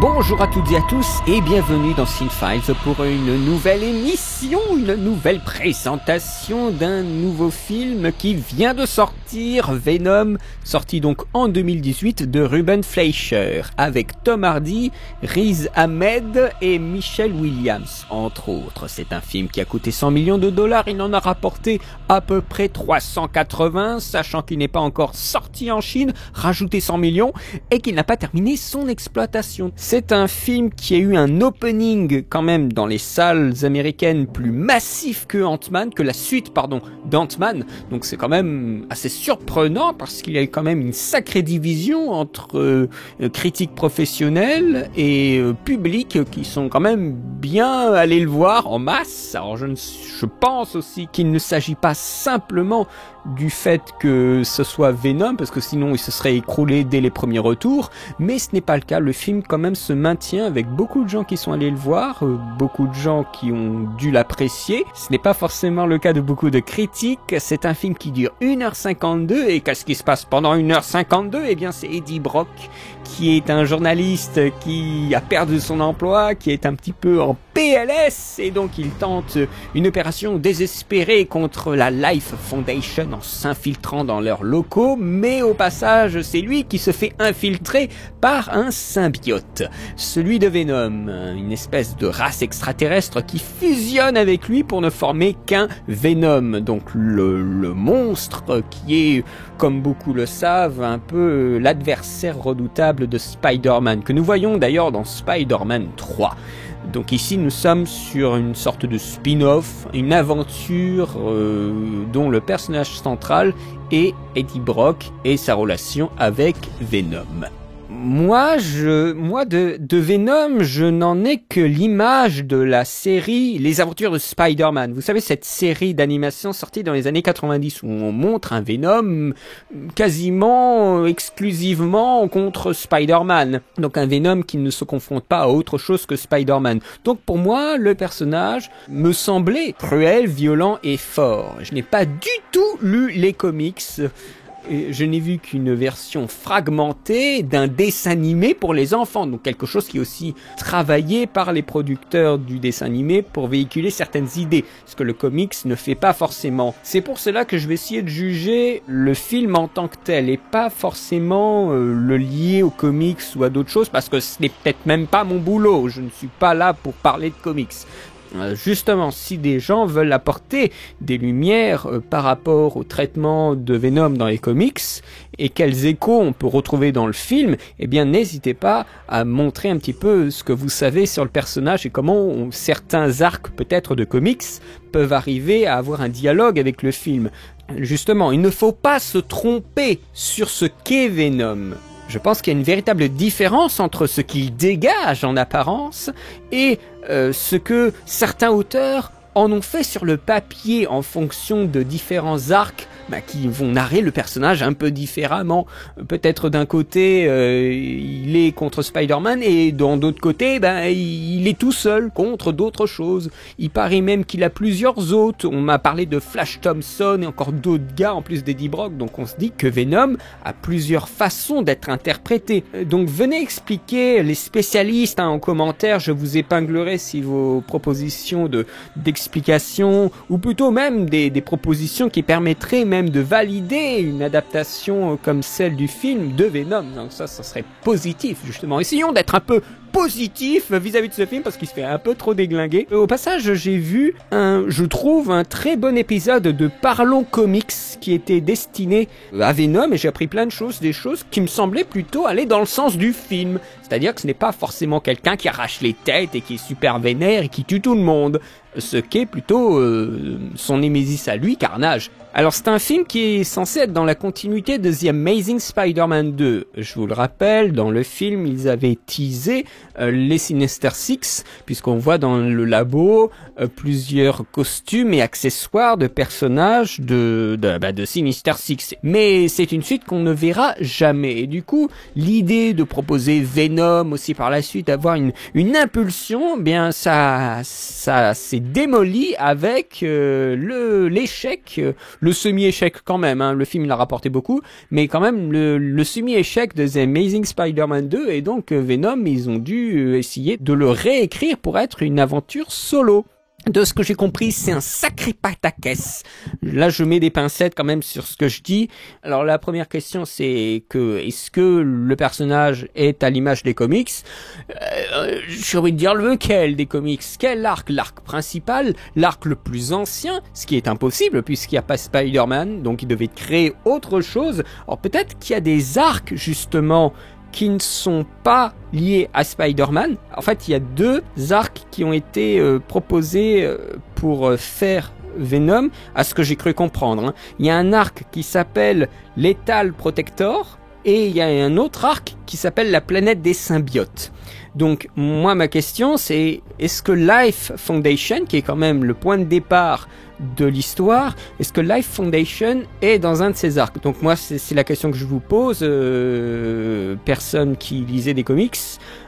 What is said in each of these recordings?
Bonjour à toutes et à tous et bienvenue dans Cinefiles pour une nouvelle émission, une nouvelle présentation d'un nouveau film qui vient de sortir, Venom, sorti donc en 2018 de Ruben Fleischer, avec Tom Hardy, Riz Ahmed et Michelle Williams, entre autres. C'est un film qui a coûté 100 millions de dollars, il en a rapporté à peu près 380, sachant qu'il n'est pas encore sorti en Chine, rajouté 100 millions, et qu'il n'a pas terminé son exploitation. C'est un film qui a eu un opening quand même dans les salles américaines plus massif que la suite d'Ant-Man. Donc c'est quand même assez surprenant parce qu'il y a quand même une sacrée division entre critiques professionnels et public qui sont quand même bien allés le voir en masse. Alors je pense aussi qu'il ne s'agit pas simplement du fait que ce soit Venom, parce que sinon il se serait écroulé dès les premiers retours, mais ce n'est pas le cas. Le film quand même se maintient avec beaucoup de gens qui sont allés le voir, beaucoup de gens qui ont dû l'apprécier. Ce n'est pas forcément le cas de beaucoup de critiques. C'est un film qui dure 1h52, et qu'est-ce qui se passe pendant 1h52? Eh bien c'est Eddie Brock, qui est un journaliste qui a perdu son emploi, qui est un petit peu en PLS, et donc il tente une opération désespérée contre la Life Foundation en s'infiltrant dans leurs locaux, mais au passage c'est lui qui se fait infiltrer par un symbiote, celui de Venom, une espèce de race extraterrestre qui fusionne avec lui pour ne former qu'un Venom, donc le monstre qui est, comme beaucoup le savent, un peu l'adversaire redoutable de Spider-Man, que nous voyons d'ailleurs dans Spider-Man 3. Donc ici nous sommes sur une sorte de spin-off, une aventure dont le personnage central est Eddie Brock et sa relation avec Venom. Moi de Venom, je n'en ai que l'image de la série Les Aventures de Spider-Man. Vous savez, cette série d'animation sortie dans les années 90 où on montre un Venom quasiment exclusivement contre Spider-Man. Donc un Venom qui ne se confronte pas à autre chose que Spider-Man. Donc pour moi, le personnage me semblait cruel, violent et fort. Je n'ai pas du tout lu les comics. Et je n'ai vu qu'une version fragmentée d'un dessin animé pour les enfants, donc quelque chose qui est aussi travaillé par les producteurs du dessin animé pour véhiculer certaines idées, ce que le comics ne fait pas forcément. C'est pour cela que je vais essayer de juger le film en tant que tel et pas forcément le lier aux comics ou à d'autres choses, parce que ce n'est peut-être même pas mon boulot, je ne suis pas là pour parler de comics. Justement, si des gens veulent apporter des lumières par rapport au traitement de Venom dans les comics et quels échos on peut retrouver dans le film, eh bien n'hésitez pas à montrer un petit peu ce que vous savez sur le personnage et comment certains arcs peut-être de comics peuvent arriver à avoir un dialogue avec le film. Justement, il ne faut pas se tromper sur ce qu'est Venom. Je pense qu'il y a une véritable différence entre ce qu'il dégage en apparence et ce que certains auteurs en ont fait sur le papier en fonction de différents arcs qui vont narrer le personnage un peu différemment. Peut-être d'un côté il est contre Spider-Man et dans d'autres côtés il est tout seul contre d'autres choses. Il paraît même qu'il a plusieurs hôtes. On m'a parlé de Flash Thompson et encore d'autres gars en plus d'Eddie Brock, donc on se dit que Venom a plusieurs façons d'être interprété. Donc venez expliquer, les spécialistes en commentaire, je vous épinglerai si vos propositions d'explication ou plutôt même des propositions qui permettraient même de valider une adaptation comme celle du film de Venom. Donc ça serait positif justement. Essayons d'être un peu positif vis-à-vis de ce film parce qu'il se fait un peu trop déglinguer. Au passage, j'ai vu je trouve un très bon épisode de Parlons Comics qui était destiné à Venom et j'ai appris plein de choses, des choses qui me semblaient plutôt aller dans le sens du film. C'est-à-dire que ce n'est pas forcément quelqu'un qui arrache les têtes et qui est super vénère et qui tue tout le monde. Ce qu'est plutôt son némésis à lui, Carnage. Alors c'est un film qui est censé être dans la continuité de The Amazing Spider-Man 2. Je vous le rappelle, dans le film, ils avaient teasé les Sinister Six, puisqu'on voit dans le labo plusieurs costumes et accessoires de personnages de Sinister Six. Mais c'est une suite qu'on ne verra jamais. Et du coup, l'idée de proposer Venom aussi par la suite, d'avoir une impulsion, bien ça s'est démoli avec l'échec, le semi-échec quand même, hein. Le film il a rapporté beaucoup, mais quand même le semi-échec de The Amazing Spider-Man 2, et donc Venom, ils ont dû dû essayer de le réécrire pour être une aventure solo. De ce que j'ai compris, c'est un sacré pataquès. Là, je mets des pincettes quand même sur ce que je dis. Alors, la première question, c'est que est-ce que le personnage est à l'image des comics? J'ai envie de dire lequel des comics? Quel arc? L'arc principal? L'arc le plus ancien? Ce qui est impossible puisqu'il n'y a pas Spider-Man, donc il devait créer autre chose. Alors, peut-être qu'il y a des arcs, justement, qui ne sont pas liés à Spider-Man. En fait, il y a 2 arcs qui ont été proposés pour faire Venom, à ce que j'ai cru comprendre. Il y a un arc qui s'appelle Lethal Protector, et il y a un autre arc qui s'appelle la planète des symbiotes. Donc, moi, ma question, c'est est-ce que Life Foundation, qui est quand même le point de départ de l'histoire, est-ce que Life Foundation est dans un de ces arcs? Donc moi, c'est la question que je vous pose, personne qui lisait des comics.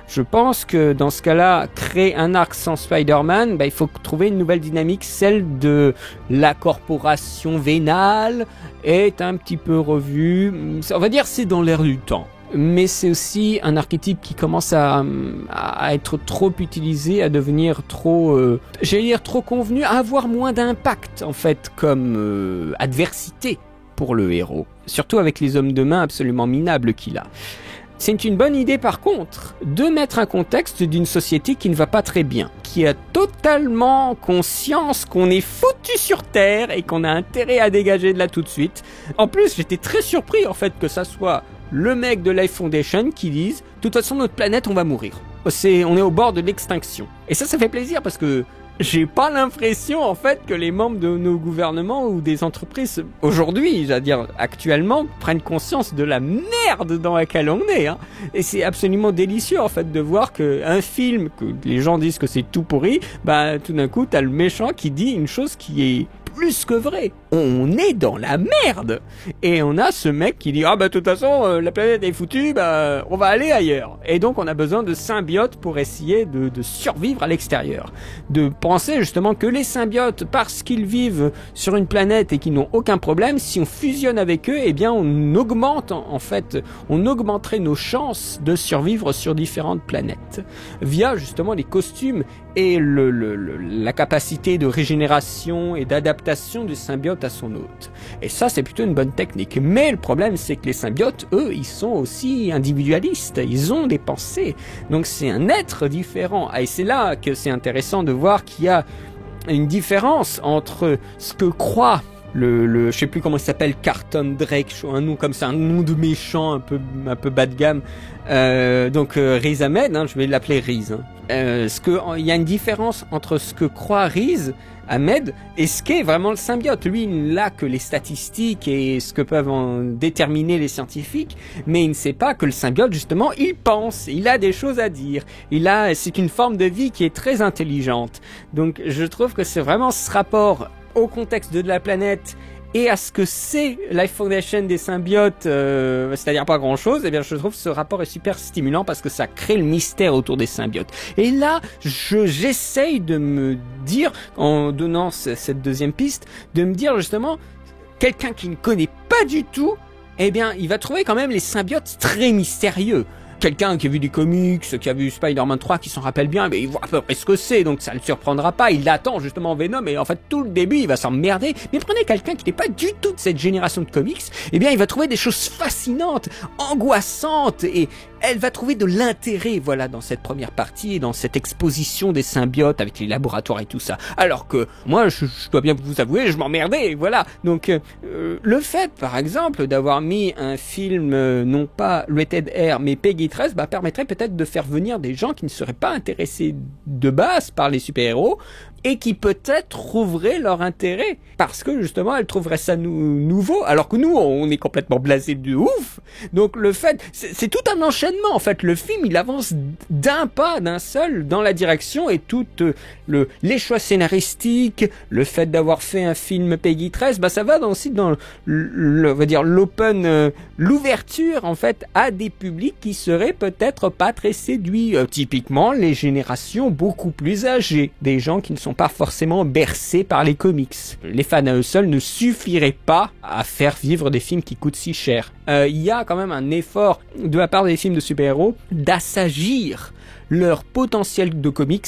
Je pense que dans ce cas-là, créer un arc sans Spider-Man, il faut trouver une nouvelle dynamique. Celle de la corporation vénale est un petit peu revue. On va dire c'est dans l'air du temps. Mais c'est aussi un archétype qui commence à être trop utilisé, à devenir trop, trop convenu, à avoir moins d'impact en fait comme adversité pour le héros. Surtout avec les hommes de main absolument minables qu'il a. C'est une bonne idée par contre de mettre un contexte d'une société qui ne va pas très bien, qui a totalement conscience qu'on est foutu sur Terre et qu'on a intérêt à dégager de là tout de suite. En plus, j'étais très surpris en fait que ça soit le mec de Life Foundation qui dise « De toute façon, notre planète, on va mourir. On est au bord de l'extinction. » Et ça fait plaisir parce que j'ai pas l'impression, en fait, que les membres de nos gouvernements ou des entreprises, aujourd'hui, c'est-à-dire actuellement, prennent conscience de la merde dans laquelle on est. Et c'est absolument délicieux, en fait, de voir qu'un film, que les gens disent que c'est tout pourri, tout d'un coup, t'as le méchant qui dit une chose qui est plus que vrai. On est dans la merde. Et on a ce mec qui dit de toute façon la planète est foutue, on va aller ailleurs. Et donc on a besoin de symbiotes pour essayer de survivre à l'extérieur. De penser justement que les symbiotes, parce qu'ils vivent sur une planète et qu'ils n'ont aucun problème, si on fusionne avec eux, on augmente on augmenterait nos chances de survivre sur différentes planètes via justement les costumes et la capacité de régénération et d'adaptation du symbiote à son hôte. Et ça, c'est plutôt une bonne technique. Mais le problème, c'est que les symbiotes, eux, ils sont aussi individualistes. Ils ont des pensées. Donc c'est un être différent. Et c'est là que c'est intéressant de voir qu'il y a une différence entre ce que croit je sais plus comment il s'appelle, Carton Drake, un nom comme ça, un nom de méchant un peu bas de gamme. Donc Riz Ahmed, je vais l'appeler Riz. Il y a une différence entre ce que croit Riz Ahmed et ce qu'est vraiment le symbiote. Lui, il n'a que les statistiques et ce que peuvent en déterminer les scientifiques, mais il ne sait pas que le symbiote, justement, il pense, il a des choses à dire. C'est une forme de vie qui est très intelligente. Donc, je trouve que c'est vraiment ce rapport au contexte de la planète et à ce que c'est Life Foundation des symbiotes, c'est-à-dire pas grand-chose, je trouve que ce rapport est super stimulant parce que ça crée le mystère autour des symbiotes. Et là, j'essaye de me dire, en donnant cette deuxième piste, de me dire justement, quelqu'un qui ne connaît pas du tout, il va trouver quand même les symbiotes très mystérieux. Quelqu'un qui a vu des comics, qui a vu Spider-Man 3, qui s'en rappelle bien, il voit à peu près ce que c'est, donc ça le surprendra pas. Il attend justement Venom, et en fait tout le début il va s'emmerder. Mais prenez quelqu'un qui n'est pas du tout de cette génération de comics, il va trouver des choses fascinantes, angoissantes, et elle va trouver de l'intérêt, dans cette première partie et dans cette exposition des symbiotes avec les laboratoires et tout ça. Alors que moi, je dois bien vous avouer, je m'emmerdais, voilà. Donc le fait, par exemple, d'avoir mis un film non pas rated R mais Peggy 13, permettrait peut-être de faire venir des gens qui ne seraient pas intéressés de base par les super-héros et qui peut-être trouveraient leur intérêt parce que justement elles trouveraient ça nouveau, alors que nous on est complètement blasés de ouf. Donc le fait, c'est tout un enchaînement en fait. Le film il avance d'un pas, d'un seul dans la direction, et tout les choix scénaristiques, le fait d'avoir fait un film Peggy 13, ça va aussi dans on va dire l'ouverture en fait à des publics qui seraient peut-être pas très séduits, typiquement les générations beaucoup plus âgées, des gens qui ne sont pas forcément bercés par les comics. Les fans à eux seuls ne suffiraient pas à faire vivre des films qui coûtent si cher. il y a quand même un effort de la part des films de super-héros d'assagir leur potentiel de comics,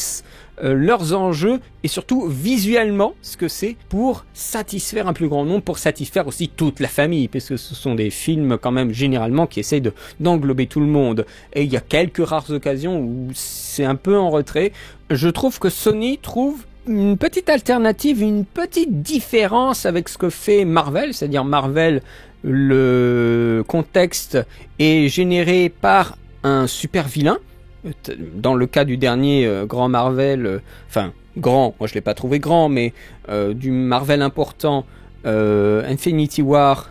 leurs enjeux et surtout visuellement ce que c'est pour satisfaire un plus grand nombre, pour satisfaire aussi toute la famille, parce que ce sont des films quand même généralement qui essayent d'englober tout le monde. Et il y a quelques rares occasions où c'est un peu en retrait. Je trouve que Sony trouve une petite alternative, une petite différence avec ce que fait Marvel, c'est-à-dire Marvel, le contexte est généré par un super vilain. Dans le cas du dernier grand Marvel, grand, moi je l'ai pas trouvé grand, mais du Marvel important, Infinity War,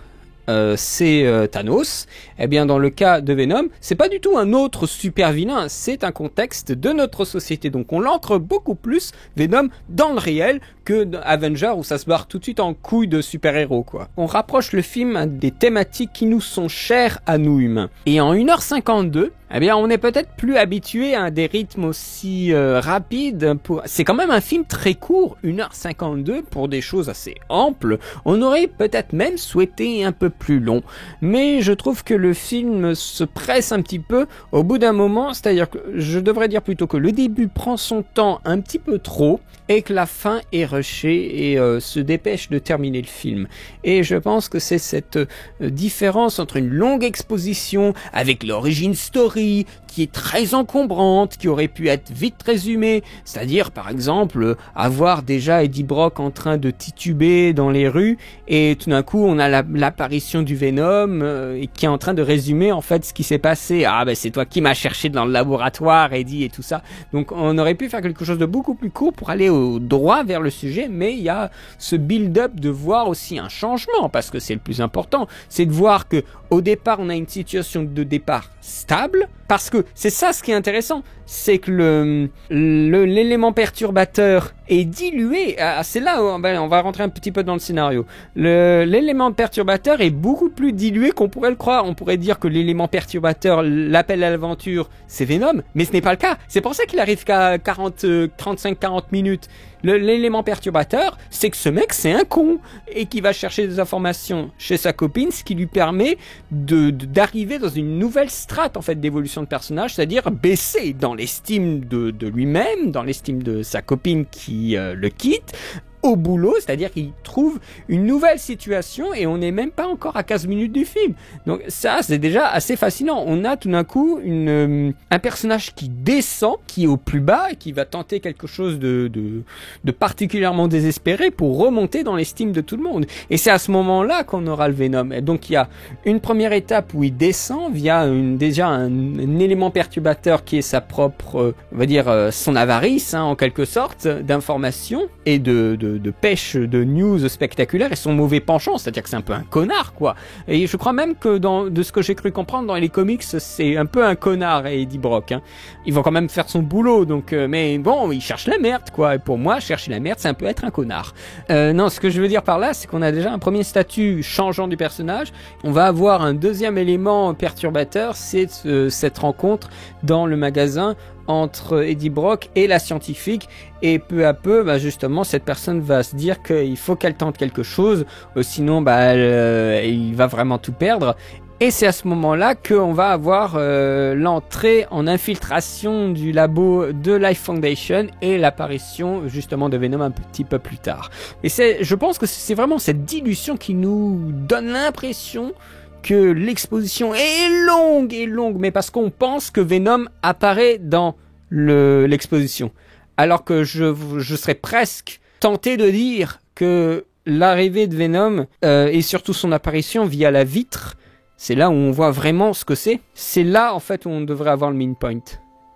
c'est Thanos. Eh bien dans le cas de Venom, c'est pas du tout un autre super vilain, c'est un contexte de notre société, donc on l'ancre beaucoup plus Venom dans le réel que Avengers où ça se barre tout de suite en couille de super-héros quoi. On rapproche le film des thématiques qui nous sont chères à nous humains. Et en 1h52, eh bien on est peut-être plus habitué à des rythmes aussi rapides. C'est quand même un film très court, 1h52 pour des choses assez amples. On aurait peut-être même souhaité un peu plus long. Mais je trouve que le film se presse un petit peu au bout d'un moment, c'est-à-dire que je devrais dire plutôt que le début prend son temps un petit peu trop et que la fin est rushée et se dépêche de terminer le film. Et je pense que c'est cette différence entre une longue exposition avec l'origin story qui est très encombrante, qui aurait pu être vite résumée, c'est-à-dire par exemple avoir déjà Eddie Brock en train de tituber dans les rues et tout d'un coup on a l'apparition du Venom et qui est en train de résumer en fait ce qui s'est passé. Ah ben c'est toi qui m'as cherché dans le laboratoire Eddie et tout ça. Donc on aurait pu faire quelque chose de beaucoup plus court pour aller au droit vers le sujet, mais il y a ce build-up de voir aussi un changement parce que c'est le plus important, c'est de voir que au départ on a une situation de départ stable, parce que c'est ça ce qui est intéressant, c'est que l'élément perturbateur est dilué. C'est là où on va rentrer un petit peu dans le scénario. L'élément perturbateur est beaucoup plus dilué qu'on pourrait le croire. On pourrait dire que l'élément perturbateur, l'appel à l'aventure, c'est Venom, mais ce n'est pas le cas. C'est pour ça qu'il arrive qu'à 35-40 minutes. L'élément perturbateur, c'est que ce mec, c'est un con et qui va chercher des informations chez sa copine, ce qui lui permet d'arriver dans une nouvelle strate en fait d'évolution de personnage, c'est-à-dire baisser dans l'estime de lui-même, dans l'estime de sa copine qui le quitte, au boulot, c'est-à-dire qu'il trouve une nouvelle situation et on n'est même pas encore à 15 minutes du film. Donc ça, c'est déjà assez fascinant. On a tout d'un coup un personnage qui descend, qui est au plus bas et qui va tenter quelque chose de particulièrement désespéré pour remonter dans l'estime de tout le monde. Et c'est à ce moment-là qu'on aura le Venom. Et donc il y a une première étape où il descend via déjà un élément perturbateur qui est sa propre, on va dire, son avarice, en quelque sorte, d'information et de pêche de news spectaculaires et son mauvais penchant, c'est-à-dire que c'est un peu un connard quoi. Et je crois même que de ce que j'ai cru comprendre dans les comics, c'est un peu un connard Eddie Brock. Il va quand même faire son boulot, donc mais bon, il cherche la merde quoi. Et pour moi, chercher la merde, c'est un peu être un connard. Non, ce que je veux dire par là, c'est qu'on a déjà un premier statut changeant du personnage. On va avoir un deuxième élément perturbateur, c'est cette rencontre dans le magasin entre Eddie Brock et la scientifique, et peu à peu justement cette personne va se dire qu'il faut qu'elle tente quelque chose, sinon il va vraiment tout perdre. Et c'est à ce moment-là qu'on va avoir l'entrée en infiltration du labo de Life Foundation et l'apparition justement de Venom un petit peu plus tard. Et je pense que c'est vraiment cette dilution qui nous donne l'impression que l'exposition est longue, mais parce qu'on pense que Venom apparaît dans l'exposition. Alors que je serais presque tenté de dire que l'arrivée de Venom et surtout son apparition via la vitre, c'est là où on voit vraiment ce que c'est. C'est là en fait où on devrait avoir le main point.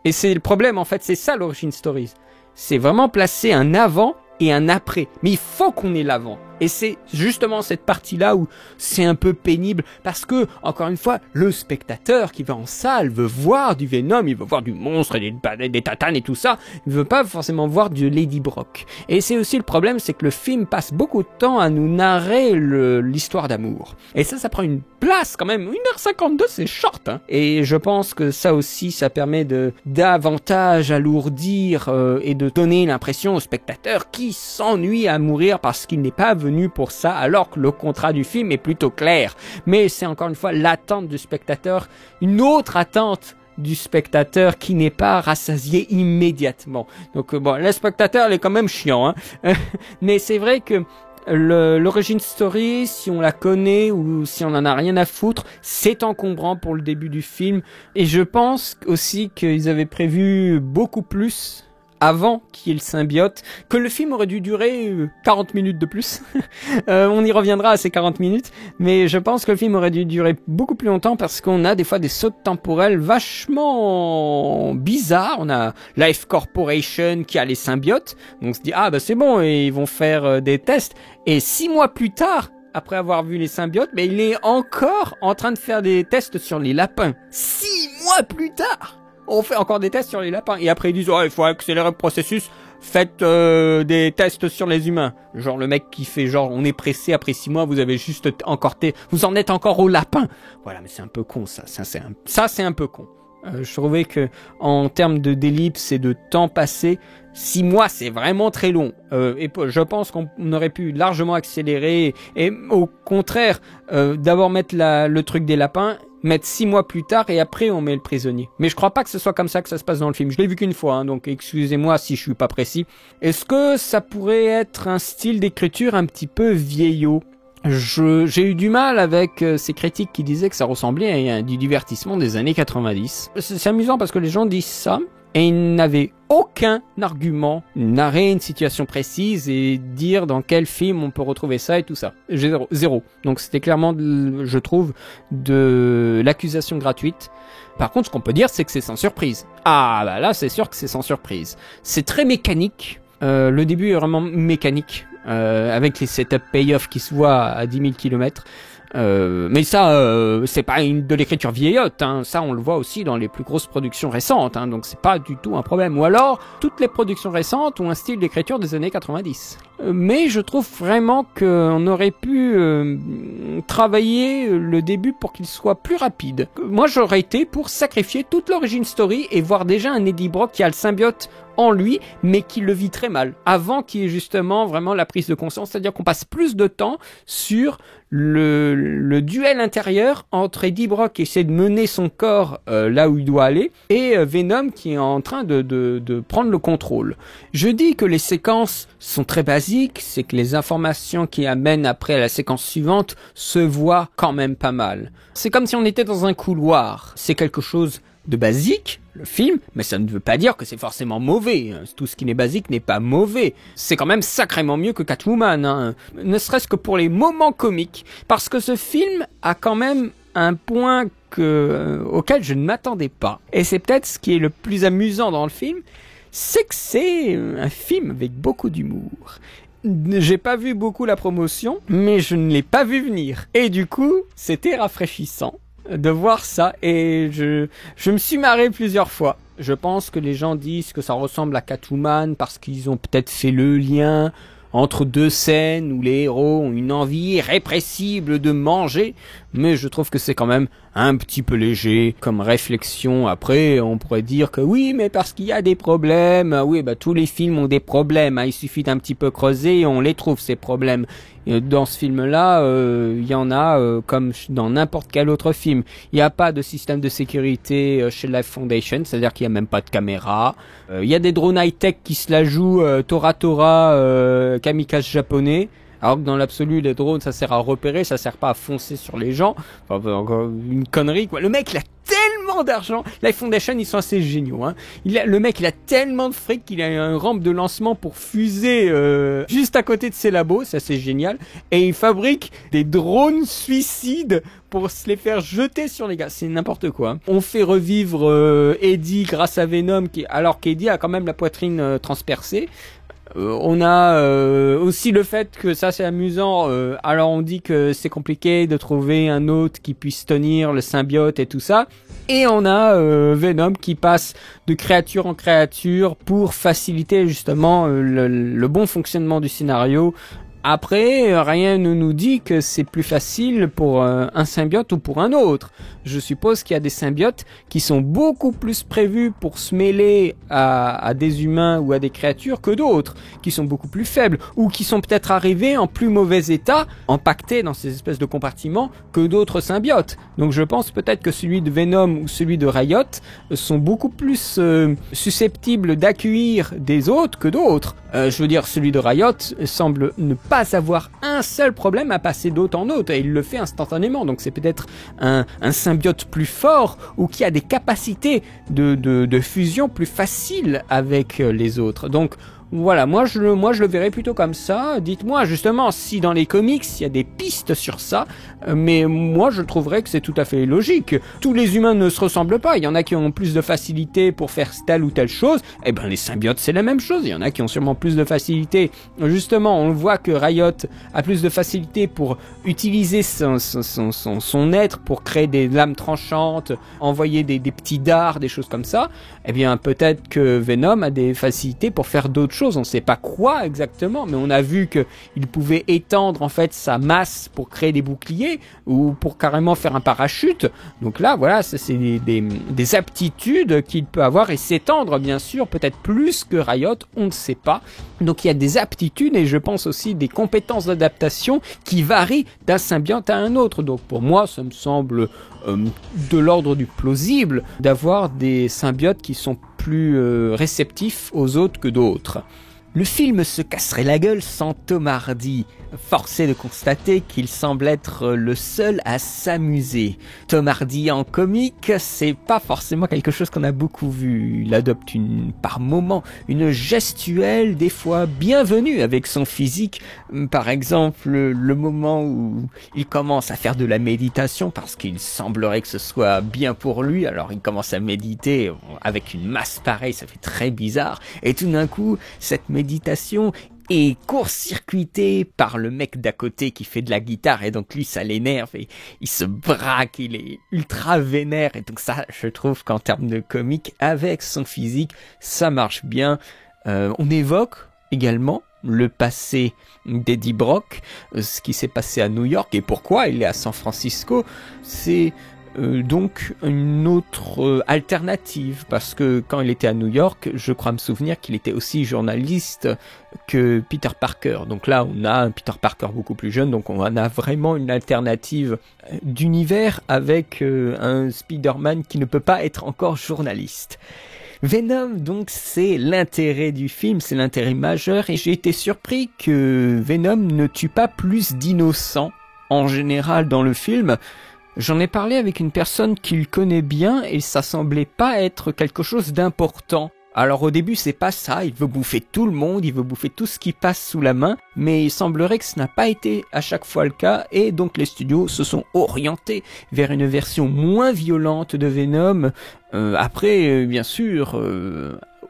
Et c'est le problème en fait, c'est ça l'origin stories. C'est vraiment placer un avant et un après. Mais il faut qu'on ait l'avant. Et c'est justement cette partie-là où c'est un peu pénible parce que, encore une fois, le spectateur qui va en salle veut voir du Venom, il veut voir du monstre et des tatanes et tout ça. Il veut pas forcément voir du Lady Brock. Et c'est aussi le problème, c'est que le film passe beaucoup de temps à nous narrer l'histoire d'amour. Et ça prend une place quand même. 1h52, c'est short, Et je pense que ça aussi, ça permet de davantage alourdir et de donner l'impression au spectateur qui qui s'ennuie à mourir parce qu'il n'est pas venu pour ça, alors que le contrat du film est plutôt clair. Mais c'est encore une fois l'attente du spectateur, une autre attente du spectateur qui n'est pas rassasié immédiatement. Donc bon, le spectateur il est quand même chiant, hein. Mais c'est vrai que l'origin story, si on la connaît ou si on en a rien à foutre, c'est encombrant pour le début du film. Et je pense aussi qu'ils avaient prévu beaucoup plus avant qu'il y ait le symbiote, que le film aurait dû durer 40 minutes de plus. On y reviendra à ces 40 minutes, mais je pense que le film aurait dû durer beaucoup plus longtemps parce qu'on a des fois des sauts temporels vachement bizarres. On a Life Corporation qui a les symbiotes, donc on se dit ah bah c'est bon, et ils vont faire des tests. Et 6 mois plus tard, après avoir vu les symbiotes, mais il est encore en train de faire des tests sur les lapins. 6 mois plus tard, on fait encore des tests sur les lapins. Et après ils disent oh, il faut accélérer le processus, faites des tests sur les humains. Genre le mec qui fait genre on est pressé, après 6 mois vous avez juste encore vous en êtes encore au lapin. Voilà, mais c'est un peu con ça c'est un peu con. Je trouvais que en termes de d'ellipse et de temps passé, 6 mois c'est vraiment très long. Et je pense qu'on aurait pu largement accélérer et au contraire d'abord mettre le truc des lapins, mettre 6 mois plus tard et après on met le prisonnier. Mais je crois pas que ce soit comme ça que ça se passe dans le film. Je l'ai vu qu'une fois, hein, donc excusez-moi si je suis pas précis. Est-ce que ça pourrait être un style d'écriture un petit peu vieillot ? J'ai eu du mal avec ces critiques qui disaient que ça ressemblait à du divertissement des années 90. C'est amusant parce que les gens disent ça et ils n'avaient aucun argument, narrer une situation précise et dire dans quel film on peut retrouver ça et tout ça. Zéro. Donc c'était clairement, je trouve, de l'accusation gratuite. Par contre, ce qu'on peut dire, c'est que c'est sans surprise. Ah bah là, c'est sûr que c'est sans surprise. C'est très mécanique. Le début est vraiment mécanique. Avec les setup payoff qui se voient à 10 000 km. Mais ça, c'est pas de l'écriture vieillotte, hein. Ça, on le voit aussi dans les plus grosses productions récentes, hein. Donc c'est pas du tout un problème. Ou alors, toutes les productions récentes ont un style d'écriture des années 90. Mais je trouve vraiment qu'on aurait pu travailler le début pour qu'il soit plus rapide. Moi, j'aurais été pour sacrifier toute l'origin story et voir déjà un Eddie Brock qui a le symbiote en lui, mais qui le vit très mal, avant qu'il y ait justement vraiment la prise de conscience, c'est-à-dire qu'on passe plus de temps sur le duel intérieur entre Eddie Brock qui essaie de mener son corps là où il doit aller, et Venom qui est en train de prendre le contrôle. Je dis que les séquences sont très basiques, c'est que les informations qui amènent après à la séquence suivante se voient quand même pas mal. C'est comme si on était dans un couloir, c'est quelque chose de basique, le film, mais ça ne veut pas dire que c'est forcément mauvais. Tout ce qui n'est basique n'est pas mauvais. C'est quand même sacrément mieux que Catwoman, hein. Ne serait-ce que pour les moments comiques, parce que ce film a quand même un point auquel je ne m'attendais pas. Et c'est peut-être ce qui est le plus amusant dans le film, c'est que c'est un film avec beaucoup d'humour. J'ai pas vu beaucoup la promotion, mais je ne l'ai pas vu venir. Et du coup, c'était rafraîchissant de voir ça, et je me suis marré plusieurs fois. Je pense que les gens disent que ça ressemble à Catwoman parce qu'ils ont peut-être fait le lien entre deux scènes où les héros ont une envie irrépressible de manger, mais je trouve que c'est quand même un petit peu léger comme réflexion. Après, on pourrait dire que oui, mais parce qu'il y a des problèmes. Oui, bah tous les films ont des problèmes, hein. Il suffit d'un petit peu creuser et on les trouve, ces problèmes. Et dans ce film-là, il y en a comme dans n'importe quel autre film. Il n'y a pas de système de sécurité chez Life Foundation, c'est-à-dire qu'il n'y a même pas de caméra. Il y a des drones high-tech qui se la jouent Tora kamikaze japonais. Alors que dans l'absolu, les drones, ça sert à repérer, ça sert pas à foncer sur les gens. Enfin, encore une connerie, quoi. Le mec, il a tellement d'argent. Life Foundation, ils sont assez géniaux, hein. Le mec, il a tellement de fric qu'il a une rampe de lancement pour fusée juste à côté de ses labos. Ça, c'est génial. Et il fabrique des drones suicides pour se les faire jeter sur les gars. C'est n'importe quoi. On fait revivre Eddie grâce à Venom, alors qu'Eddie a quand même la poitrine transpercée. On a aussi le fait que ça c'est amusant, alors on dit que c'est compliqué de trouver un hôte qui puisse tenir le symbiote et tout ça, et on a Venom qui passe de créature en créature pour faciliter justement le bon fonctionnement du scénario Après, rien ne nous dit que c'est plus facile pour un symbiote ou pour un autre. Je suppose qu'il y a des symbiotes qui sont beaucoup plus prévus pour se mêler à des humains ou à des créatures que d'autres, qui sont beaucoup plus faibles, ou qui sont peut-être arrivés en plus mauvais état, empaquetés dans ces espèces de compartiments, que d'autres symbiotes. Donc je pense peut-être que celui de Venom ou celui de Riot sont beaucoup plus susceptibles d'accueillir des autres que d'autres. Je veux dire, celui de Riot semble ne pas avoir un seul problème à passer d'hôte en hôte, et il le fait instantanément, donc c'est peut-être un symbiote plus fort, ou qui a des capacités de fusion plus faciles avec les autres. Donc voilà, moi je le verrais plutôt comme ça. Dites-moi justement si dans les comics il y a des pistes sur ça, mais moi je trouverais que c'est tout à fait logique. Tous les humains ne se ressemblent pas, il y en a qui ont plus de facilité pour faire telle ou telle chose, et ben les symbiotes c'est la même chose, il y en a qui ont sûrement plus de facilité. Justement, on voit que Riot a plus de facilité pour utiliser son être pour créer des lames tranchantes, envoyer des petits dards, des choses comme ça. Eh bien peut-être que Venom a des facilités pour faire d'autres choses, on ne sait pas quoi exactement, mais on a vu qu'il pouvait étendre en fait sa masse pour créer des boucliers ou pour carrément faire un parachute. Donc là voilà, ça, c'est des aptitudes qu'il peut avoir et s'étendre bien sûr, peut-être plus que Riot, on ne sait pas. Donc il y a des aptitudes et je pense aussi des compétences d'adaptation qui varient d'un symbiote à un autre. Donc pour moi ça me semble de l'ordre du plausible d'avoir des symbiotes qui sont plus réceptifs aux autres que d'autres. Le film se casserait la gueule sans Tom Hardy. Force est de constater qu'il semble être le seul à s'amuser. Tom Hardy en comique, c'est pas forcément quelque chose qu'on a beaucoup vu. Il adopte par moments une gestuelle des fois bienvenue avec son physique. Par exemple, le moment où il commence à faire de la méditation parce qu'il semblerait que ce soit bien pour lui. Alors il commence à méditer avec une masse pareille, ça fait très bizarre. Et tout d'un coup, cette méditation est court-circuité par le mec d'à côté qui fait de la guitare, et donc lui ça l'énerve et il se braque, il est ultra vénère, et donc ça je trouve qu'en termes de comique avec son physique ça marche bien. On évoque également le passé d'Eddie Brock, ce qui s'est passé à New York et pourquoi il est à San Francisco. C'est donc une autre alternative, parce que quand il était à New York, je crois me souvenir qu'il était aussi journaliste que Peter Parker. Donc là, on a un Peter Parker beaucoup plus jeune, donc on a vraiment une alternative d'univers avec un Spider-Man qui ne peut pas être encore journaliste. Venom, donc, c'est l'intérêt du film, c'est l'intérêt majeur, et j'ai été surpris que Venom ne tue pas plus d'innocents en général dans le film. J'en ai parlé avec une personne qui le connaît bien et ça semblait pas être quelque chose d'important. Alors au début c'est pas ça, il veut bouffer tout le monde, il veut bouffer tout ce qui passe sous la main, mais il semblerait que ce n'a pas été à chaque fois le cas et donc les studios se sont orientés vers une version moins violente de Venom. Après bien sûr,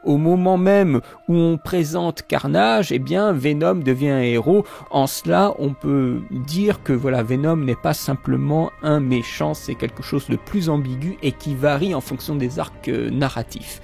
au moment même où on présente Carnage, eh bien Venom devient un héros. En cela, on peut dire que voilà, Venom n'est pas simplement un méchant, c'est quelque chose de plus ambigu et qui varie en fonction des arcs narratifs.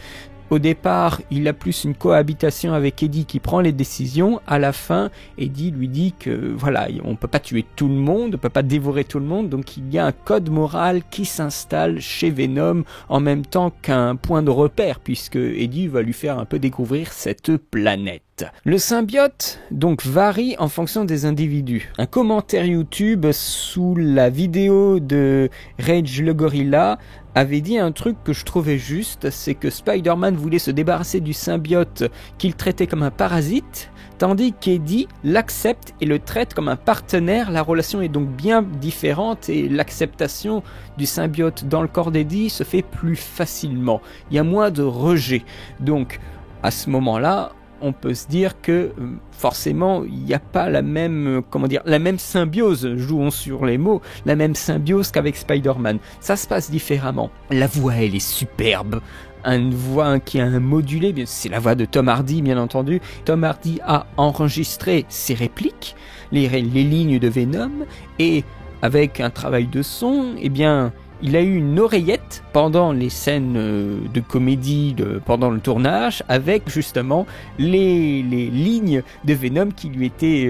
Au départ, il a plus une cohabitation avec Eddie qui prend les décisions. À la fin, Eddie lui dit que voilà, on peut pas tuer tout le monde, on peut pas dévorer tout le monde, donc il y a un code moral qui s'installe chez Venom en même temps qu'un point de repère, puisque Eddie va lui faire un peu découvrir cette planète. Le symbiote donc varie en fonction des individus. Un commentaire YouTube sous la vidéo de Rage le Gorilla avait dit un truc que je trouvais juste, c'est que Spider-Man voulait se débarrasser du symbiote qu'il traitait comme un parasite, tandis qu'Eddie l'accepte et le traite comme un partenaire. La relation est donc bien différente et l'acceptation du symbiote dans le corps d'Eddie se fait plus facilement. Il y a moins de rejet. Donc à ce moment-là, on peut se dire que forcément il n'y a pas la même, la même symbiose, jouons sur les mots, la même symbiose qu'avec Spider-Man. Ça se passe différemment. La voix, elle est superbe. Une voix qui a un modulé, c'est la voix de Tom Hardy bien entendu. Tom Hardy a enregistré ses répliques, les lignes de Venom, et avec un travail de son, eh bien, il a eu une oreillette pendant les scènes de comédie pendant le tournage, avec justement les lignes de Venom qui lui étaient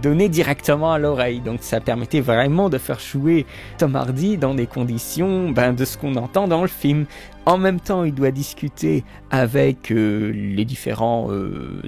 données directement à l'oreille. Donc ça permettait vraiment de faire jouer Tom Hardy dans des conditions de ce qu'on entend dans le film. En même temps, il doit discuter avec les différents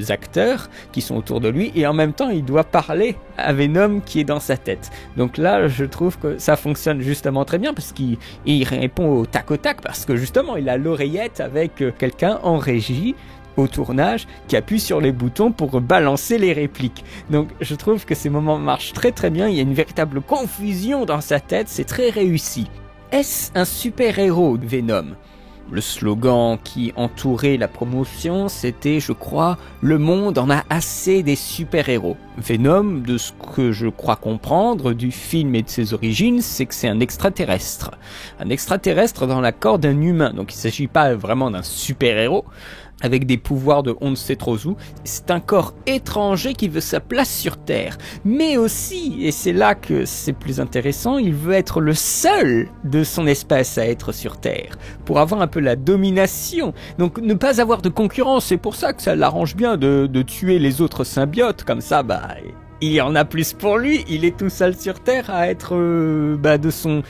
acteurs qui sont autour de lui, et en même temps, il doit parler à Venom qui est dans sa tête. Donc là, je trouve que ça fonctionne justement très bien, parce qu'il répond au tac, parce que justement, il a l'oreillette avec quelqu'un en régie au tournage qui appuie sur les boutons pour balancer les répliques. Donc je trouve que ces moments marchent très très bien, il y a une véritable confusion dans sa tête, c'est très réussi. Est-ce un super-héros, Venom ? Le slogan qui entourait la promotion, c'était, je crois, « Le monde en a assez des super-héros ». Venom, de ce que je crois comprendre du film et de ses origines, c'est que c'est un extraterrestre. Un extraterrestre dans la corps d'un humain, donc il ne s'agit pas vraiment d'un super-héros, avec des pouvoirs de on ne sait trop où. C'est un corps étranger qui veut sa place sur Terre. Mais aussi, et c'est là que c'est plus intéressant, il veut être le seul de son espèce à être sur Terre, pour avoir un peu la domination. Donc ne pas avoir de concurrence, c'est pour ça que ça l'arrange bien de tuer les autres symbiotes, comme ça, il y en a plus pour lui, il est tout seul sur Terre à être de son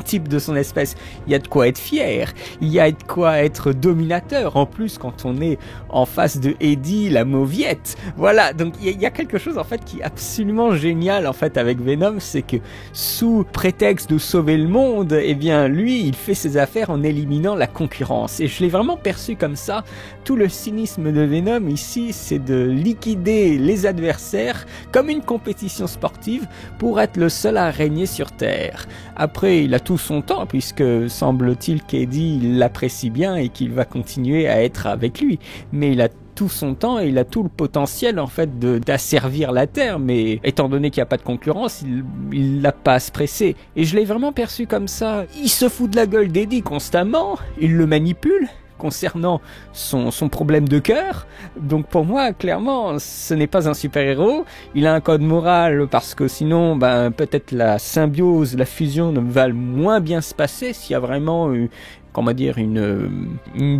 type, de son espèce. Il y a de quoi être fier, il y a de quoi être dominateur, en plus quand on est en face de Eddie, la mauviette. Voilà, donc il y a quelque chose en fait qui est absolument génial en fait avec Venom, c'est que sous prétexte de sauver le monde, eh bien lui, il fait ses affaires en éliminant la concurrence. Et je l'ai vraiment perçu comme ça. Tout le cynisme de Venom ici, c'est de liquider les adversaires comme une compétition sportive pour être le seul à régner sur Terre. Après, il a tout son temps, puisque semble-t-il qu'Eddie l'apprécie bien et qu'il va continuer à être avec lui. Mais il a tout son temps et il a tout le potentiel en fait d'asservir la Terre, mais étant donné qu'il n'y a pas de concurrence, il n'a pas à se presser. Et je l'ai vraiment perçu comme ça. Il se fout de la gueule d'Eddie constamment, il le manipule concernant son problème de cœur. Donc pour moi, clairement, ce n'est pas un super-héros. Il a un code moral parce que sinon, peut-être la symbiose, la fusion ne va moins bien se passer s'il y a vraiment une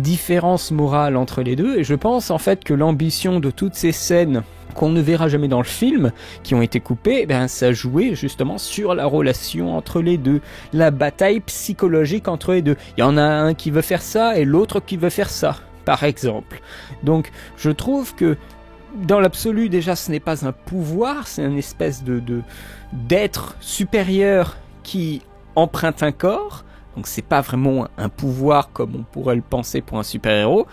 différence morale entre les deux. Et je pense en fait que l'ambition de toutes ces scènes qu'on ne verra jamais dans le film, qui ont été coupées, ça jouait justement sur la relation entre les deux, la bataille psychologique entre les deux. Il y en a un qui veut faire ça et l'autre qui veut faire ça, par exemple. Donc je trouve que dans l'absolu, déjà, ce n'est pas un pouvoir, c'est une espèce d'être supérieur qui emprunte un corps. Donc c'est pas vraiment un pouvoir comme on pourrait le penser pour un super-héros.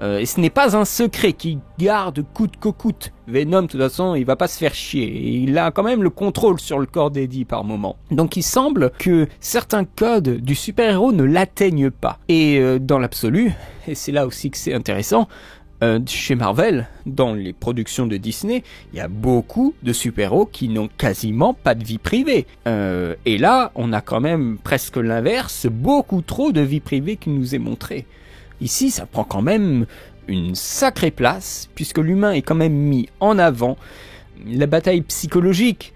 Et ce n'est pas un secret qui garde coûte que coûte. Venom, de toute façon, il va pas se faire chier. Et il a quand même le contrôle sur le corps d'Eddie par moment. Donc il semble que certains codes du super-héros ne l'atteignent pas. Et dans l'absolu, et c'est là aussi que c'est intéressant, chez Marvel, dans les productions de Disney, il y a beaucoup de super-héros qui n'ont quasiment pas de vie privée. Et là, on a quand même presque l'inverse, beaucoup trop de vie privée qui nous est montrée. Ici, ça prend quand même une sacrée place, puisque l'humain est quand même mis en avant. La bataille psychologique,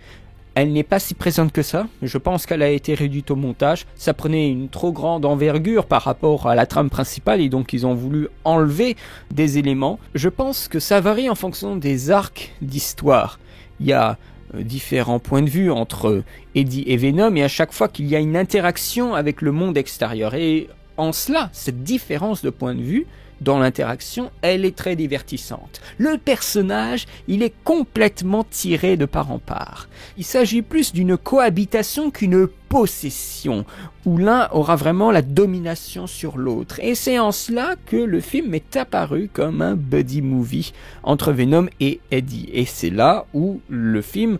elle n'est pas si présente que ça. Je pense qu'elle a été réduite au montage. Ça prenait une trop grande envergure par rapport à la trame principale et donc ils ont voulu enlever des éléments. Je pense que ça varie en fonction des arcs d'histoire. Il y a différents points de vue entre Eddie et Venom et à chaque fois qu'il y a une interaction avec le monde extérieur. Et en cela, cette différence de point de vue dans l'interaction, elle est très divertissante. Le personnage, il est complètement tiré de part en part. Il s'agit plus d'une cohabitation qu'une possession, où l'un aura vraiment la domination sur l'autre. Et c'est en cela que le film est apparu comme un buddy movie entre Venom et Eddie. Et c'est là où le film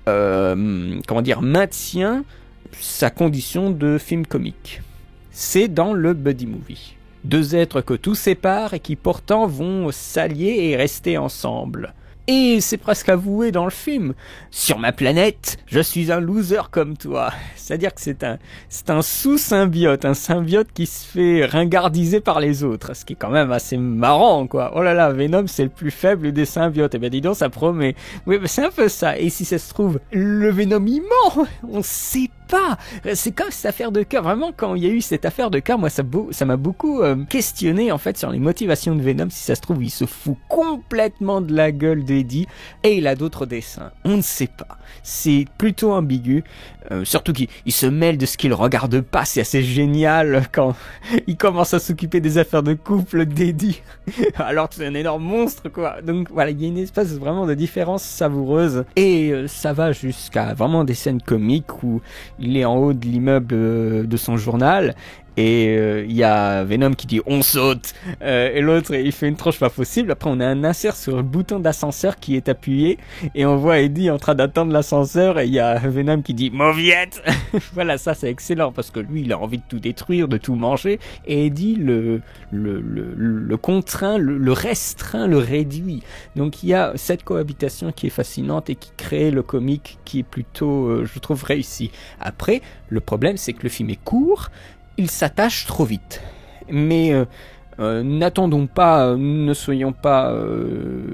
maintient sa condition de film comique. C'est dans le buddy movie. Deux êtres que tout sépare et qui pourtant vont s'allier et rester ensemble. Et c'est presque avoué dans le film. Sur ma planète, je suis un loser comme toi. C'est-à-dire que c'est un sous-symbiote, un symbiote qui se fait ringardiser par les autres. Ce qui est quand même assez marrant, quoi. Oh là là, Venom, c'est le plus faible des symbiotes. Eh ben, dis donc, ça promet. Oui, ben, c'est un peu ça. Et si ça se trouve, le Venom, il ment. On sait pas. C'est comme cette affaire de cœur. Vraiment, quand il y a eu cette affaire de cœur, moi, ça m'a beaucoup questionné, en fait, sur les motivations de Venom. Si ça se trouve, il se fout complètement de la gueule d'Eddie et il a d'autres dessins. On ne sait pas. C'est plutôt ambigu. Surtout qu'il se mêle de ce qu'il regarde pas. C'est assez génial quand il commence à s'occuper des affaires de couple d'Eddie. Alors que c'est un énorme monstre, quoi. Donc voilà, il y a une espèce vraiment de différence savoureuse. Et ça va jusqu'à vraiment des scènes comiques où il est en haut de l'immeuble de son journal. Et il y a Venom qui dit on saute et l'autre il fait une tronche pas possible. Après on a un insert sur le bouton d'ascenseur qui est appuyé et on voit Eddie en train d'attendre l'ascenseur et il y a Venom qui dit mauviette. Voilà, ça c'est excellent parce que lui il a envie de tout détruire, de tout manger et Eddie le contraint, le restreint, le réduit. Donc il y a cette cohabitation qui est fascinante et qui crée le comique qui est plutôt je trouve réussi. Après le problème c'est que le film est court. Il s'attache trop vite. Mais n'attendons pas, ne soyons pas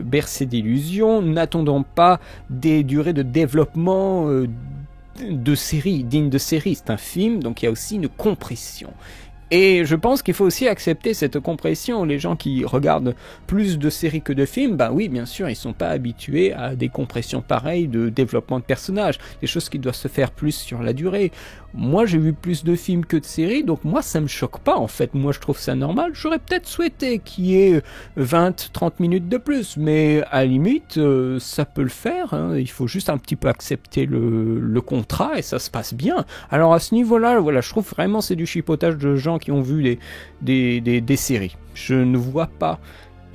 bercés d'illusions, n'attendons pas des durées de développement de série, dignes de série. C'est un film, donc il y a aussi une compression. Et je pense qu'il faut aussi accepter cette compression. Les gens qui regardent plus de séries que de films, ben oui, bien sûr, ils sont pas habitués à des compressions pareilles de développement de personnages, des choses qui doivent se faire plus sur la durée. Moi, j'ai vu plus de films que de séries, donc moi, ça me choque pas, en fait. Moi, je trouve ça normal. J'aurais peut-être souhaité qu'il y ait 20-30 minutes de plus, mais à la limite, ça peut le faire, hein. Il faut juste un petit peu accepter le contrat et ça se passe bien. Alors, à ce niveau-là, voilà, je trouve vraiment c'est du chipotage de gens qui ont vu des séries. Je ne vois pas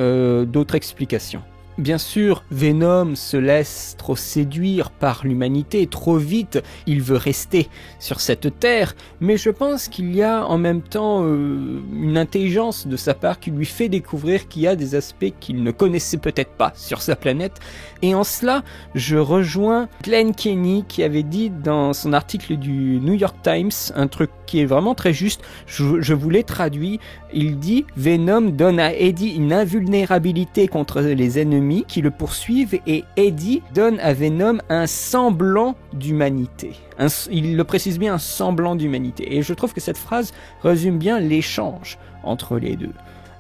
d'autres explications. Bien sûr, Venom se laisse trop séduire par l'humanité, trop vite, il veut rester sur cette terre, mais je pense qu'il y a en même temps une intelligence de sa part qui lui fait découvrir qu'il y a des aspects qu'il ne connaissait peut-être pas sur sa planète, et en cela, je rejoins Glenn Kenny qui avait dit dans son article du New York Times un truc qui est vraiment très juste, je vous l'ai traduit, il dit « Venom donne à Eddie une invulnérabilité contre les ennemis qui le poursuivent et Eddie donne à Venom un semblant d'humanité. » Il le précise bien, un semblant d'humanité. Et je trouve que cette phrase résume bien l'échange entre les deux.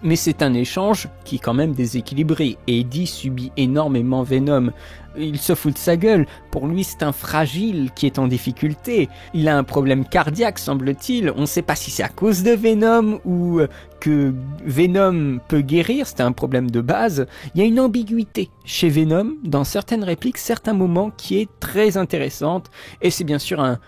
Mais c'est un échange qui est quand même déséquilibré. Eddie subit énormément Venom. Il se fout de sa gueule. Pour lui, c'est un fragile qui est en difficulté. Il a un problème cardiaque, semble-t-il. On ne sait pas si c'est à cause de Venom ou que Venom peut guérir. C'est un problème de base. Il y a une ambiguïté chez Venom, dans certaines répliques, certains moments, qui est très intéressante. Et c'est bien sûr un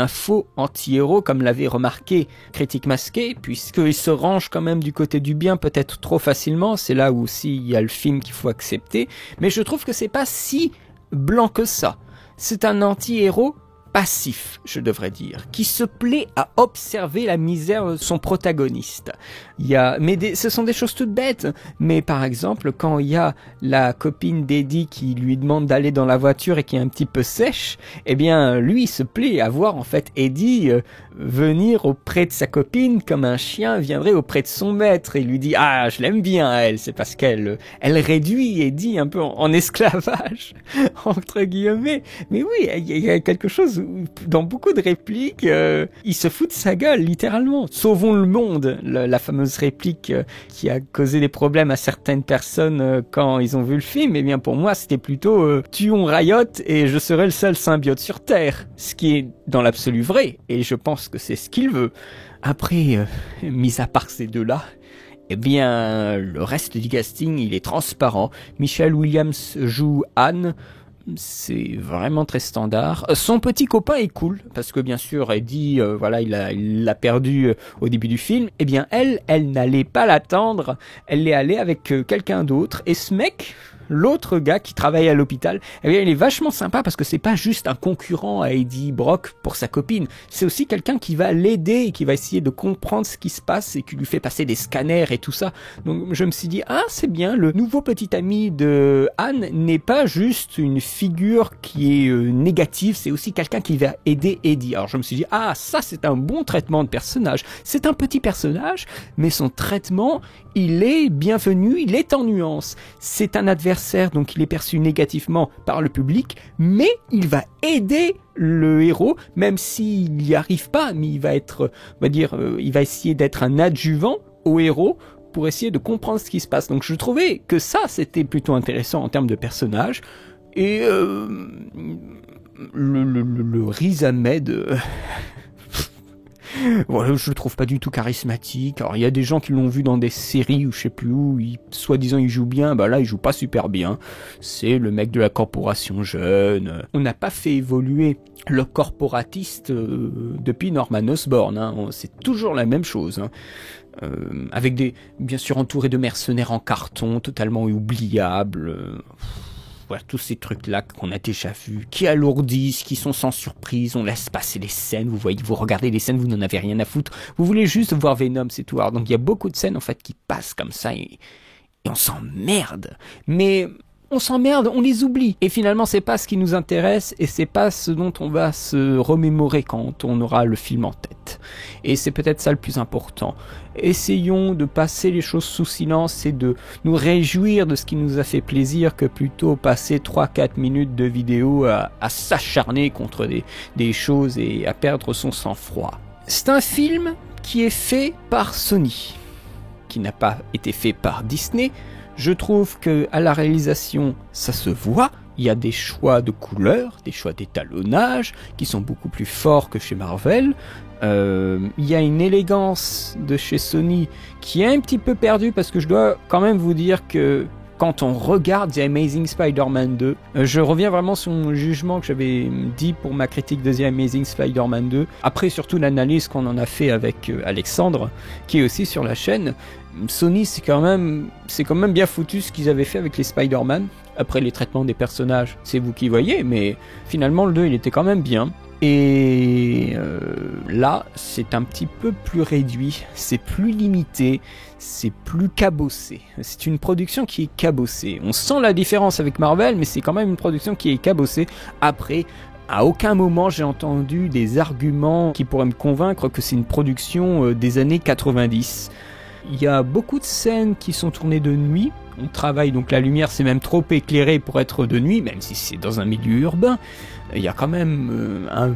faux anti-héros, comme l'avait remarqué Critique Masqué, puisqu'il se range quand même du côté du bien, peut-être trop facilement. C'est là où aussi il y a le film qu'il faut accepter. Mais je trouve que c'est pas si blanc que ça. C'est un anti-héros passif, je devrais dire, qui se plaît à observer la misère de son protagoniste. Ce sont des choses toutes bêtes, mais par exemple, quand il y a la copine d'Eddie qui lui demande d'aller dans la voiture et qui est un petit peu sèche, eh bien, lui, il se plaît à voir, en fait, Eddie venir auprès de sa copine comme un chien viendrait auprès de son maître et lui dit « Ah, je l'aime bien, elle », c'est parce qu'elle réduit Eddie un peu en esclavage, entre guillemets. Mais oui, il y a quelque chose dans beaucoup de répliques, il se fout de sa gueule, littéralement. Sauvons le monde, la fameuse réplique qui a causé des problèmes à certaines personnes quand ils ont vu le film. Eh bien, pour moi, c'était plutôt tuons Riot et je serai le seul symbiote sur Terre. Ce qui est dans l'absolu vrai, et je pense que c'est ce qu'il veut. Après, mis à part ces deux-là, eh bien, le reste du casting, il est transparent. Michelle Williams joue Anne. C'est vraiment très standard. Son petit copain est cool, parce que bien sûr, Eddie, il l'a perdu au début du film. Eh bien, elle n'allait pas l'attendre. Elle est allée avec quelqu'un d'autre. Et ce mec, l'autre gars qui travaille à l'hôpital, eh bien, il est vachement sympa parce que c'est pas juste un concurrent à Eddie Brock pour sa copine, c'est aussi quelqu'un qui va l'aider et qui va essayer de comprendre ce qui se passe et qui lui fait passer des scanners et tout ça. Donc je me suis dit, ah c'est bien, le nouveau petit ami de Anne n'est pas juste une figure qui est négative, c'est aussi quelqu'un qui va aider Eddie. Alors je me suis dit, ah ça c'est un bon traitement de personnage, c'est un petit personnage, mais son traitement, il est bienvenu, il est en nuance. C'est un adversaire, donc il est perçu négativement par le public, mais il va aider le héros, même s'il n'y arrive pas, mais il va être, on va dire, il va essayer d'être un adjuvant au héros pour essayer de comprendre ce qui se passe. Donc je trouvais que ça, c'était plutôt intéressant en termes de personnage. Et le Riz Ahmed... Voilà, je le trouve pas du tout charismatique. Alors il y a des gens qui l'ont vu dans des séries ou je sais plus où, soi-disant il joue bien, bah là il joue pas super bien. C'est le mec de la corporation jeune. On n'a pas fait évoluer le corporatiste depuis Norman Osborn, hein. C'est toujours la même chose, hein. Avec bien sûr entouré de mercenaires en carton, totalement oubliables. Voilà, tous ces trucs-là qu'on a déjà vus, qui alourdissent, qui sont sans surprise, on laisse passer les scènes, vous voyez, vous regardez les scènes, vous n'en avez rien à foutre, vous voulez juste voir Venom, c'est tout. Alors, donc il y a beaucoup de scènes en fait qui passent comme ça et on s'emmerde. Mais on s'emmerde, on les oublie. Et finalement, c'est pas ce qui nous intéresse et c'est pas ce dont on va se remémorer quand on aura le film en tête. Et c'est peut-être ça le plus important. Essayons de passer les choses sous silence et de nous réjouir de ce qui nous a fait plaisir que plutôt passer 3-4 minutes de vidéo à s'acharner contre des choses et à perdre son sang-froid. C'est un film qui est fait par Sony, qui n'a pas été fait par Disney. Je trouve que à la réalisation, ça se voit. Il y a des choix de couleurs, des choix d'étalonnage qui sont beaucoup plus forts que chez Marvel. Il y a une élégance de chez Sony qui est un petit peu perdue parce que je dois quand même vous dire que quand on regarde The Amazing Spider-Man 2, je reviens vraiment sur mon jugement que j'avais dit pour ma critique de The Amazing Spider-Man 2, après surtout l'analyse qu'on en a fait avec Alexandre, qui est aussi sur la chaîne. Sony, c'est quand même bien foutu ce qu'ils avaient fait avec les Spider-Man. Après les traitements des personnages, c'est vous qui voyez, mais finalement le 2 il était quand même bien. Et là, c'est un petit peu plus réduit, c'est plus limité, c'est plus cabossé. C'est une production qui est cabossée. On sent la différence avec Marvel, mais c'est quand même une production qui est cabossée. Après, à aucun moment j'ai entendu des arguments qui pourraient me convaincre que c'est une production des années 90. Il y a beaucoup de scènes qui sont tournées de nuit. On travaille, donc la lumière c'est même trop éclairé pour être de nuit, même si c'est dans un milieu urbain. Il y a quand même un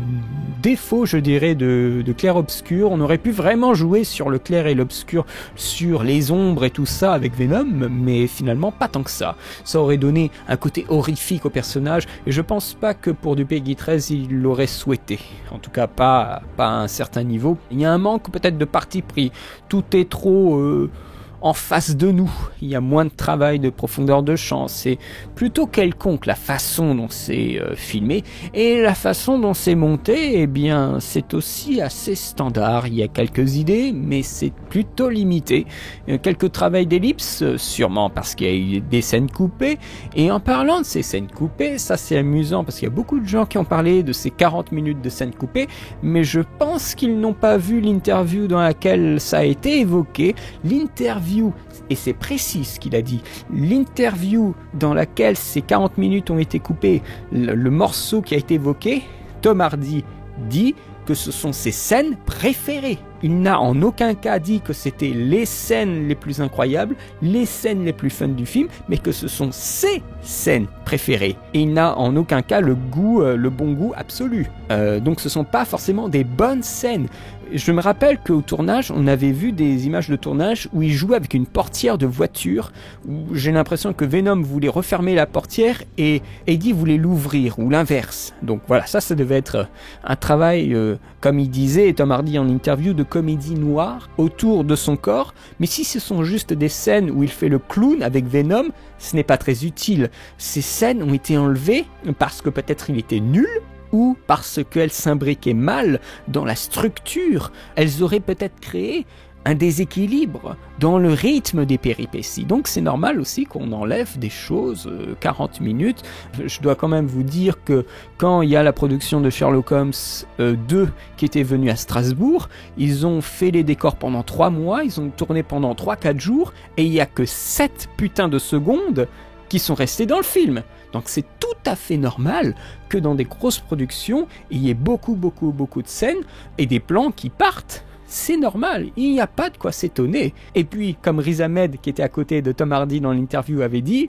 défaut, je dirais, de clair-obscur. On aurait pu vraiment jouer sur le clair et l'obscur, sur les ombres et tout ça avec Venom, mais finalement pas tant que ça. Ça aurait donné un côté horrifique au personnage, et je pense pas que pour du Peggy 13 il l'aurait souhaité. En tout cas pas à un certain niveau. Il y a un manque peut-être de parti pris. Tout est trop... en face de nous, il y a moins de travail, de profondeur de champ, c'est plutôt quelconque la façon dont c'est filmé, et la façon dont c'est monté, eh bien c'est aussi assez standard. Il y a quelques idées, mais c'est plutôt limité. Quelques travails d'ellipse, sûrement parce qu'il y a eu des scènes coupées, et en parlant de ces scènes coupées, ça c'est amusant parce qu'il y a beaucoup de gens qui ont parlé de ces 40 minutes de scènes coupées, mais je pense qu'ils n'ont pas vu l'interview dans laquelle ça a été évoqué. L'interview, et c'est précis ce qu'il a dit, l'interview dans laquelle ces 40 minutes ont été coupées, le morceau qui a été évoqué, Tom Hardy dit que ce sont ses scènes préférées. Il n'a en aucun cas dit que c'était les scènes les plus incroyables, les scènes les plus fun du film, mais que ce sont ses scènes préférées. Et il n'a en aucun cas le bon goût absolu. Donc ce sont pas forcément des bonnes scènes. Je me rappelle qu'au tournage, on avait vu des images de tournage où il jouait avec une portière de voiture, où j'ai l'impression que Venom voulait refermer la portière et Eddie voulait l'ouvrir, ou l'inverse. Donc voilà, ça devait être un travail, comme il disait, Tom Hardy en interview, de comédie noire autour de son corps. Mais si ce sont juste des scènes où il fait le clown avec Venom, ce n'est pas très utile. Ces scènes ont été enlevées parce que peut-être il était nul, ou parce qu'elles s'imbriquaient mal dans la structure. Elles auraient peut-être créé un déséquilibre dans le rythme des péripéties. Donc c'est normal aussi qu'on enlève des choses 40 minutes. Je dois quand même vous dire que quand il y a la production de Sherlock Holmes 2 qui était venu à Strasbourg, ils ont fait les décors pendant 3 mois, ils ont tourné pendant 3-4 jours, et il n'y a que 7 putains de secondes qui sont restées dans le film. Donc c'est tout à fait normal que dans des grosses productions, il y ait beaucoup de scènes et des plans qui partent. C'est normal, il n'y a pas de quoi s'étonner. Et puis, comme Riz Ahmed, qui était à côté de Tom Hardy dans l'interview, avait dit,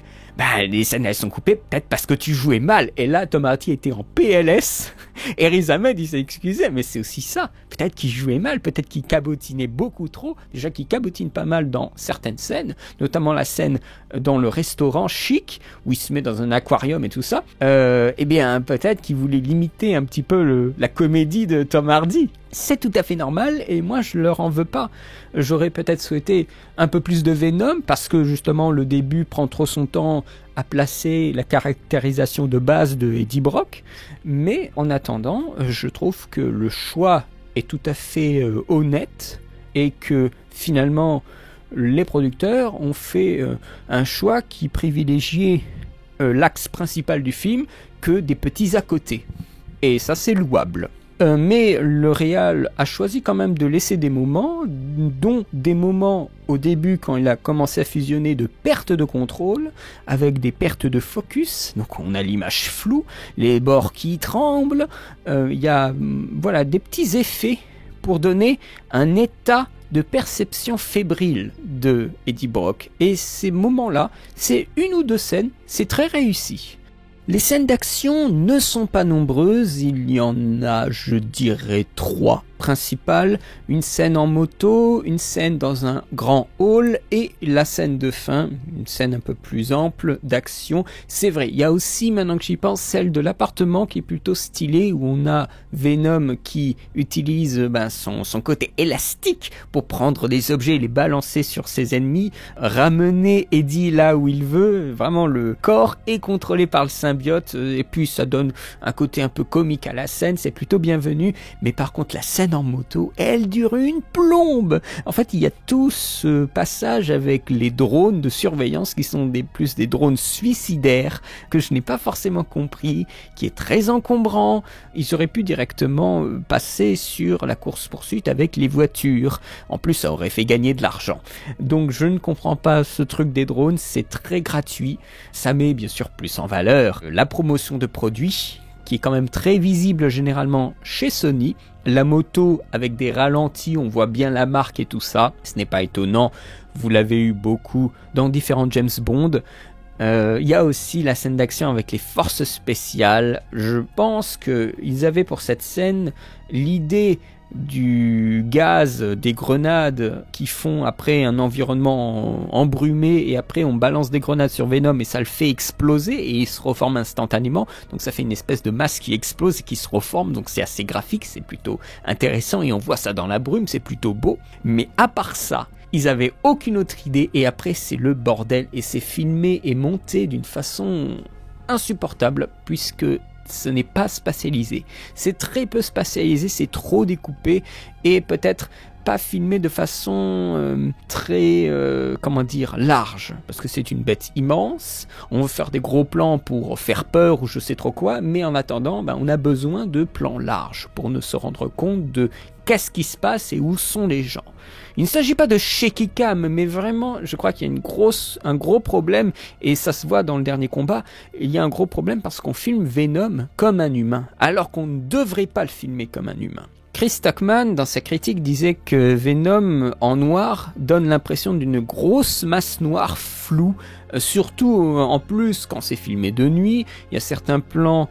les scènes elles sont coupées peut-être parce que tu jouais mal. Et là, Tom Hardy était en PLS, et Riz Ahmed, il s'est excusé, mais c'est aussi ça. Peut-être qu'il jouait mal, peut-être qu'il cabotinait beaucoup trop. Déjà qu'il cabotine pas mal dans certaines scènes, notamment la scène dans le restaurant chic, où il se met dans un aquarium et tout ça. Eh bien, peut-être qu'il voulait limiter un petit peu la comédie de Tom Hardy. C'est tout à fait normal et moi je leur en veux pas. J'aurais peut-être souhaité un peu plus de Venom parce que justement le début prend trop son temps à placer la caractérisation de base de Eddie Brock. Mais en attendant, je trouve que le choix est tout à fait honnête et que finalement les producteurs ont fait un choix qui privilégiait l'axe principal du film que des petits à côté. Et ça c'est louable. Mais le réal a choisi quand même de laisser des moments, dont des moments au début quand il a commencé à fusionner de pertes de contrôle avec des pertes de focus. Donc on a l'image floue, les bords qui tremblent, il y a des petits effets pour donner un état de perception fébrile de Eddie Brock. Et ces moments-là, c'est 1 ou 2 scènes, c'est très réussi. Les scènes d'action ne sont pas nombreuses, il y en a, je dirais, 3 principales. Une scène en moto, une scène dans un grand hall et la scène de fin, une scène un peu plus ample d'action. C'est vrai, il y a aussi, maintenant que j'y pense, celle de l'appartement qui est plutôt stylée, où on a Venom qui utilise son côté élastique pour prendre des objets et les balancer sur ses ennemis, ramener Eddie là où il veut. Vraiment, le corps est contrôlé par le symbiote et puis ça donne un côté un peu comique à la scène, c'est plutôt bienvenu. Mais par contre, la scène en moto, elle dure une plombe. En fait, il y a tout ce passage avec les drones de surveillance qui sont plus des drones suicidaires que je n'ai pas forcément compris, qui est très encombrant. Ils auraient pu directement passer sur la course-poursuite avec les voitures. En plus, ça aurait fait gagner de l'argent. Donc, je ne comprends pas ce truc des drones, c'est très gratuit. Ça met bien sûr plus en valeur la promotion de produits, qui est quand même très visible généralement chez Sony. La moto avec des ralentis, on voit bien la marque et tout ça. Ce n'est pas étonnant, vous l'avez eu beaucoup dans différents James Bond. Il y a aussi la scène d'action avec les forces spéciales. Je pense qu'ils avaient pour cette scène l'idée du gaz, des grenades qui font après un environnement embrumé et après on balance des grenades sur Venom et ça le fait exploser et il se reforme instantanément, donc ça fait une espèce de masse qui explose et qui se reforme, donc c'est assez graphique, c'est plutôt intéressant et on voit ça dans la brume, c'est plutôt beau. Mais à part ça, ils avaient aucune autre idée et après c'est le bordel et c'est filmé et monté d'une façon insupportable puisque ce n'est pas spatialisé. C'est très peu spatialisé, c'est trop découpé et peut-être pas filmé de façon très, large, parce que c'est une bête immense, on veut faire des gros plans pour faire peur ou je sais trop quoi, mais en attendant, on a besoin de plans larges pour ne se rendre compte de qu'est-ce qui se passe et où sont les gens. Il ne s'agit pas de shaky cam, mais vraiment, je crois qu'il y a un gros problème, et ça se voit dans le dernier combat, il y a un gros problème parce qu'on filme Venom comme un humain, alors qu'on ne devrait pas le filmer comme un humain. Chris Stockman, dans sa critique, disait que Venom en noir donne l'impression d'une grosse masse noire floue, surtout en plus quand c'est filmé de nuit. Il y a certains plans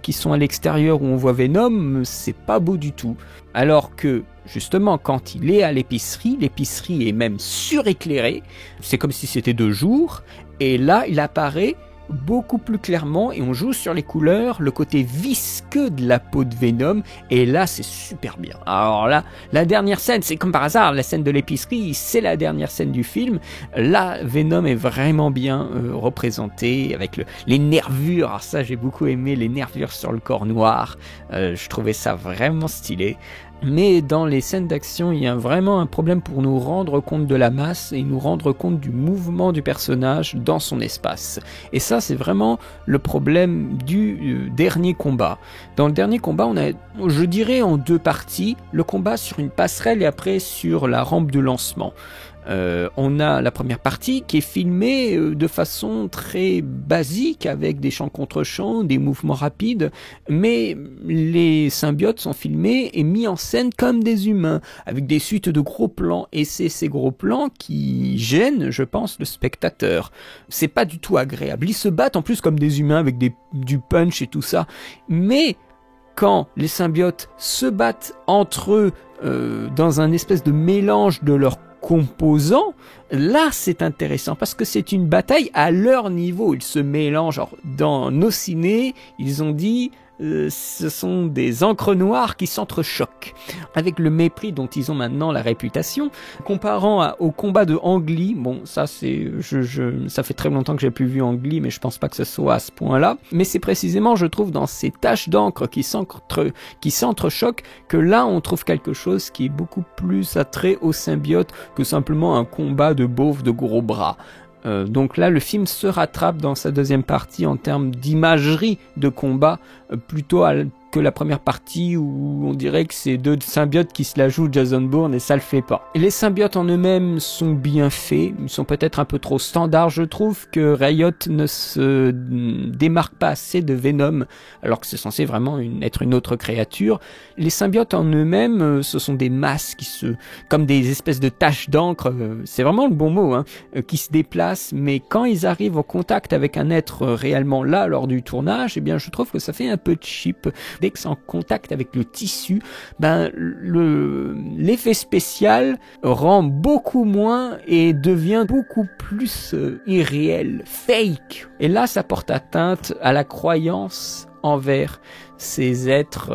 qui sont à l'extérieur où on voit Venom, c'est pas beau du tout. Alors que, justement, quand il est à l'épicerie est même suréclairée, c'est comme si c'était de jour, et là, il apparaît beaucoup plus clairement et on joue sur les couleurs, le côté visqueux de la peau de Venom et là c'est super bien. Alors là, la dernière scène, c'est comme par hasard, la scène de l'épicerie, c'est la dernière scène du film. Là, Venom est vraiment bien représenté avec les nervures. Alors ça, j'ai beaucoup aimé les nervures sur le corps noir. Je trouvais ça vraiment stylé. mais dans les scènes d'action, il y a vraiment un problème pour nous rendre compte de la masse et nous rendre compte du mouvement du personnage dans son espace. Et ça, c'est vraiment le problème du dernier combat. Dans le dernier combat, on a, je dirais en 2 parties, le combat sur une passerelle et après sur la rampe de lancement. On a la première partie qui est filmée de façon très basique avec des champs contre champs, des mouvements rapides, mais les symbiotes sont filmés et mis en scène comme des humains avec des suites de gros plans, et c'est ces gros plans qui gênent, je pense, le spectateur. C'est pas du tout agréable. Ils se battent en plus comme des humains avec du punch et tout ça, mais quand les symbiotes se battent entre eux dans un espèce de mélange de leurs composants, là c'est intéressant parce que c'est une bataille à leur niveau. Ils se mélangent. Alors, dans nos ciné, ils ont dit ce sont des encres noires qui s'entrechoquent. Avec le mépris dont ils ont maintenant la réputation, comparant au combat de Ang Lee, bon ça c'est, ça fait très longtemps que j'ai plus vu Ang Lee, mais je pense pas que ce soit à ce point-là. Mais c'est précisément, je trouve, dans ces taches d'encre qui s'entrechoquent que là on trouve quelque chose qui est beaucoup plus attrait au symbiote que simplement un combat de beaufs de gros bras. Donc là, le film se rattrape dans sa deuxième partie en termes d'imagerie de combat, plutôt que la première partie où on dirait que c'est 2 symbiotes qui se la jouent Jason Bourne et ça le fait pas. Et les symbiotes en eux-mêmes sont bien faits, ils sont peut-être un peu trop standards. Je trouve que Riot ne se démarque pas assez de Venom, alors que c'est censé vraiment être une autre créature. Les symbiotes en eux-mêmes, ce sont des masses comme des espèces de taches d'encre, c'est vraiment le bon mot, qui se déplacent, mais quand ils arrivent au contact avec un être réellement là lors du tournage, eh bien je trouve que ça fait un peu cheap. Dès que c'est en contact avec le tissu, l'effet spécial rend beaucoup moins et devient beaucoup plus irréel, fake. Et là, ça porte atteinte à la croyance envers ces êtres,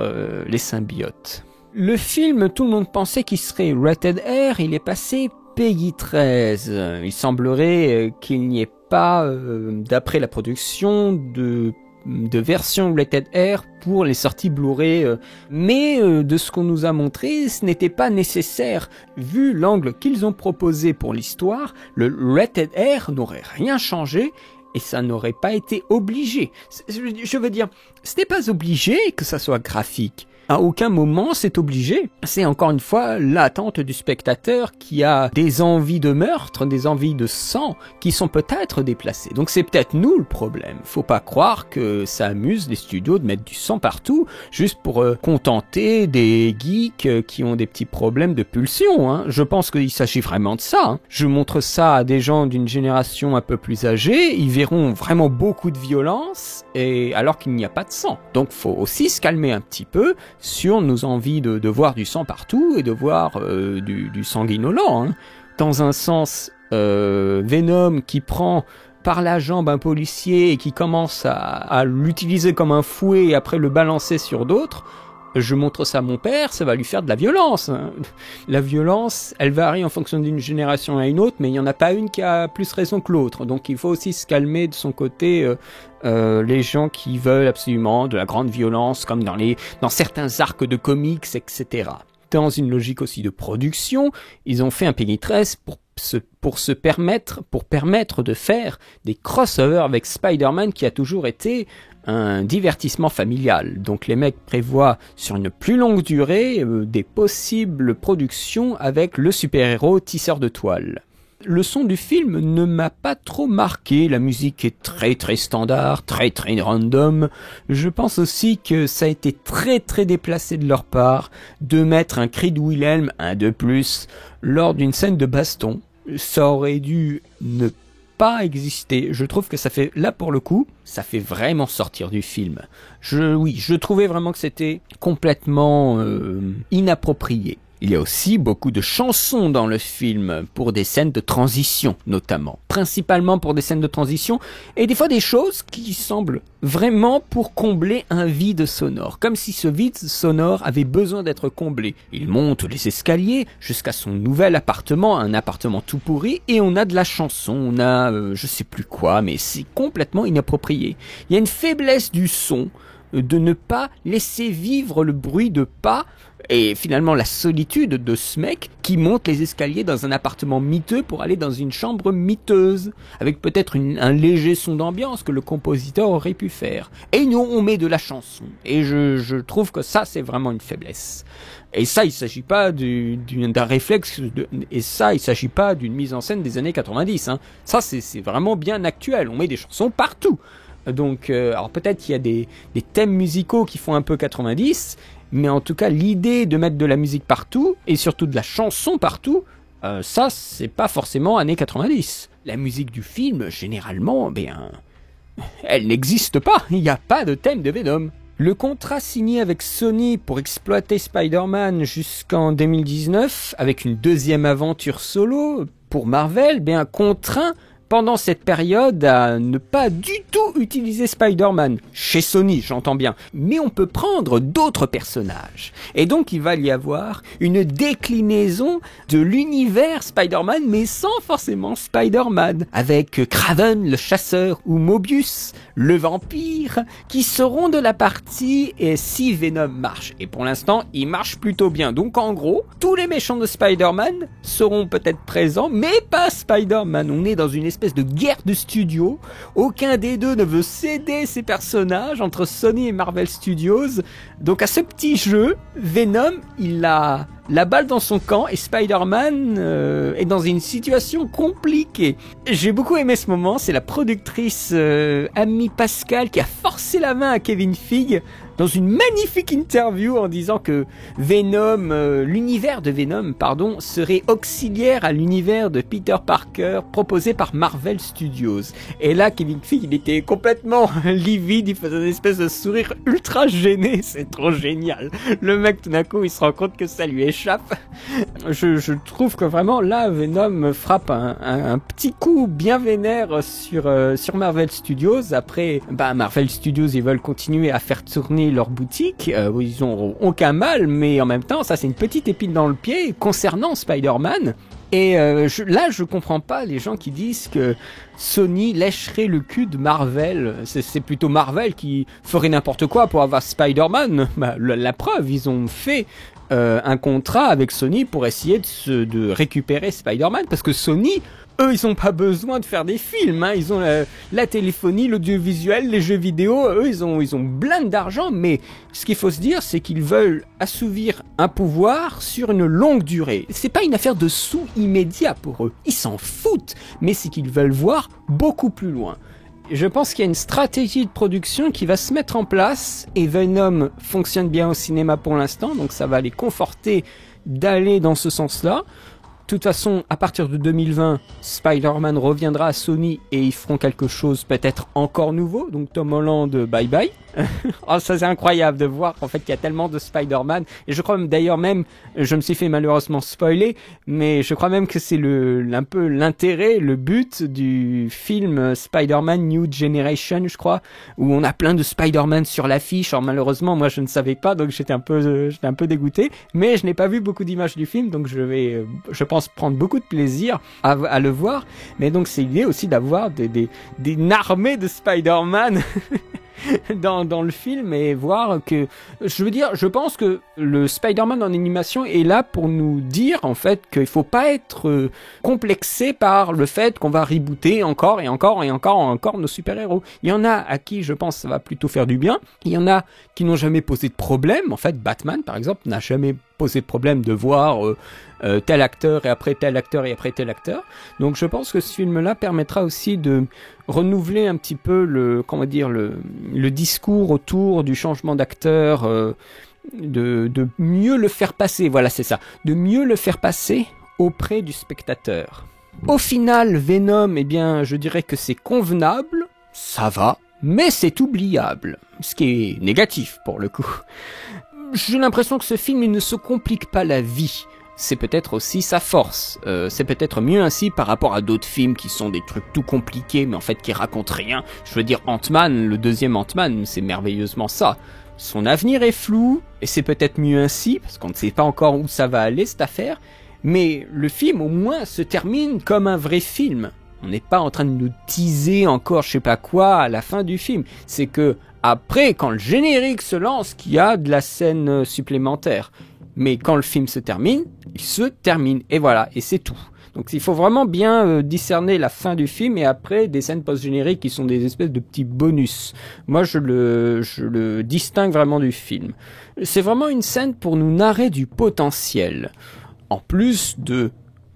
les symbiotes. Le film, tout le monde pensait qu'il serait rated R, il est passé PG-13. Il semblerait qu'il n'y ait pas, d'après la production, de version rated R pour les sorties Blu-ray, mais de ce qu'on nous a montré, ce n'était pas nécessaire. Vu l'angle qu'ils ont proposé pour l'histoire, le rated R n'aurait rien changé et ça n'aurait pas été obligé. Je veux dire, ce n'est pas obligé que ça soit graphique. À aucun moment c'est obligé. C'est encore une fois l'attente du spectateur qui a des envies de meurtre, des envies de sang qui sont peut-être déplacées. Donc c'est peut-être nous le problème. Faut pas croire que ça amuse les studios de mettre du sang partout juste pour contenter des geeks qui ont des petits problèmes de pulsion. Je pense qu'il s'agit vraiment de ça. Je montre ça à des gens d'une génération un peu plus âgée, ils verront vraiment beaucoup de violence et alors qu'il n'y a pas de sang. Donc faut aussi se calmer un petit peu sur nos envies de voir du sang partout et de voir du sanguinolent. Dans un sens, Venom qui prend par la jambe un policier et qui commence à l'utiliser comme un fouet et après le balancer sur d'autres, je montre ça à mon père, ça va lui faire de la violence. La violence, elle varie en fonction d'une génération à une autre, mais il n'y en a pas une qui a plus raison que l'autre. Donc il faut aussi se calmer de son côté les gens qui veulent absolument de la grande violence, comme dans certains arcs de comics, etc. Dans une logique aussi de production, ils ont fait un PG-13 pour permettre de faire des crossovers avec Spider-Man qui a toujours été un divertissement familial. Donc les mecs prévoient sur une plus longue durée des possibles productions avec le super-héros tisseur de toile. Le son du film ne m'a pas trop marqué, la musique est très très standard, très très random. Je pense aussi que ça a été très très déplacé de leur part de mettre un cri de Wilhelm, un de plus, lors d'une scène de baston. Ça aurait dû ne pas exister. Je trouve que ça fait, là pour le coup, ça fait vraiment sortir du film. Je trouvais vraiment que c'était complètement inapproprié. Il y a aussi beaucoup de chansons dans le film, pour des scènes de transition notamment. Principalement pour des scènes de transition, et des fois des choses qui semblent vraiment pour combler un vide sonore. Comme si ce vide sonore avait besoin d'être comblé. Il monte les escaliers jusqu'à son nouvel appartement, un appartement tout pourri, et on a de la chanson, on a je sais plus quoi, mais c'est complètement inapproprié. Il y a une faiblesse du son, de ne pas laisser vivre le bruit de pas et finalement la solitude de ce mec qui monte les escaliers dans un appartement miteux pour aller dans une chambre miteuse, avec peut-être un léger son d'ambiance que le compositeur aurait pu faire. Et nous, on met de la chanson. Et je trouve que ça, c'est vraiment une faiblesse. Et ça, il s'agit pas d'un réflexe, et ça, il s'agit pas d'une mise en scène des années 90. Hein. Ça, c'est vraiment bien actuel. On met des chansons partout. Donc, alors peut-être qu'il y a des thèmes musicaux qui font un peu 90, mais en tout cas, l'idée de mettre de la musique partout, et surtout de la chanson partout, ça, c'est pas forcément années 90. La musique du film, généralement, elle n'existe pas. Il n'y a pas de thème de Venom. Le contrat signé avec Sony pour exploiter Spider-Man jusqu'en 2019, avec une deuxième aventure solo pour Marvel, contraint pendant cette période à ne pas du tout utiliser Spider-Man. Chez Sony, j'entends bien. Mais on peut prendre d'autres personnages. Et donc il va y avoir une déclinaison de l'univers Spider-Man, mais sans forcément Spider-Man. Avec Kraven, le chasseur, ou Mobius, le vampire, qui seront de la partie et si Venom marche. Et pour l'instant, il marche plutôt bien. Donc en gros, tous les méchants de Spider-Man seront peut-être présents, mais pas Spider-Man. On est dans une espèce de guerre de studios. Aucun des deux ne veut céder ses personnages entre Sony et Marvel Studios. Donc à ce petit jeu, Venom, il a la balle dans son camp et Spider-Man est dans une situation compliquée. J'ai beaucoup aimé ce moment, c'est la productrice Amy Pascal qui a forcé la main à Kevin Feige dans une magnifique interview en disant que Venom, l'univers de Venom, serait auxiliaire à l'univers de Peter Parker proposé par Marvel Studios. Et là, Kevin Feige, il était complètement livide, il faisait une espèce de sourire ultra gêné, c'est trop génial. Le mec, tout d'un coup, il se rend compte que ça lui échappe. Je trouve que vraiment, là, Venom frappe un petit coup bien vénère sur Marvel Studios. Après, Marvel Studios, ils veulent continuer à faire tourner leur boutique, ils ont aucun mal, mais en même temps, ça c'est une petite épine dans le pied concernant Spider-Man. Et je comprends pas les gens qui disent que Sony lècherait le cul de Marvel. C'est plutôt Marvel qui ferait n'importe quoi pour avoir Spider-Man. La preuve, ils ont fait un contrat avec Sony pour essayer de récupérer Spider-Man, parce que Sony, eux, ils ont pas besoin de faire des films, hein. Ils ont la téléphonie, l'audiovisuel, les jeux vidéo, eux, ils ont blinde d'argent, mais ce qu'il faut se dire, c'est qu'ils veulent assouvir un pouvoir sur une longue durée. C'est pas une affaire de sous immédiat pour eux, ils s'en foutent, mais c'est qu'ils veulent voir beaucoup plus loin. Je pense qu'il y a une stratégie de production qui va se mettre en place, et Venom fonctionne bien au cinéma pour l'instant, donc ça va les conforter d'aller dans ce sens-là. De toute façon, à partir de 2020, Spider-Man reviendra à Sony et ils feront quelque chose peut-être encore nouveau. Donc Tom Holland, bye bye. Oh, ça c'est incroyable de voir en fait qu'il y a tellement de Spider-Man. Et je crois d'ailleurs même, je me suis fait malheureusement spoiler, mais je crois même que c'est un peu l'intérêt, le but du film Spider-Man New Generation, je crois, où on a plein de Spider-Man sur l'affiche. Alors malheureusement, moi je ne savais pas, donc j'étais un peu dégoûté. Mais je n'ai pas vu beaucoup d'images du film, donc je pense prendre beaucoup de plaisir à le voir. Mais donc c'est l'idée aussi d'avoir une armée de Spider-Man dans le film, et voir que, je pense que le Spider-Man en animation est là pour nous dire en fait qu'il faut pas être complexé par le fait qu'on va rebooter encore et encore et encore et encore nos super-héros. Il y en a à qui je pense ça va plutôt faire du bien, il y en a qui n'ont jamais posé de problème. En fait, Batman par exemple n'a jamais posé de problème de voir tel acteur et après tel acteur et après tel acteur. Donc je pense que ce film-là permettra aussi de renouveler un petit peu le discours autour du changement d'acteur, de mieux le faire passer, voilà c'est ça, de mieux le faire passer auprès du spectateur. Au final, Venom, je dirais que c'est convenable, ça va, mais c'est oubliable, ce qui est négatif pour le coup. J'ai l'impression que ce film, il ne se complique pas la vie. C'est peut-être aussi sa force. C'est peut-être mieux ainsi par rapport à d'autres films qui sont des trucs tout compliqués, mais en fait qui racontent rien. Je veux dire, Ant-Man, le deuxième Ant-Man, c'est merveilleusement ça. Son avenir est flou, et c'est peut-être mieux ainsi, parce qu'on ne sait pas encore où ça va aller, cette affaire. Mais le film, au moins, se termine comme un vrai film. On n'est pas en train de nous teaser encore je sais pas quoi à la fin du film. C'est que après, quand le générique se lance, qu'il y a de la scène supplémentaire. Mais quand le film se termine, il se termine. Et voilà, et c'est tout. Donc il faut vraiment bien discerner la fin du film et après des scènes post-génériques qui sont des espèces de petits bonus. Moi je le distingue vraiment du film. C'est vraiment une scène pour nous narrer du potentiel. En plus de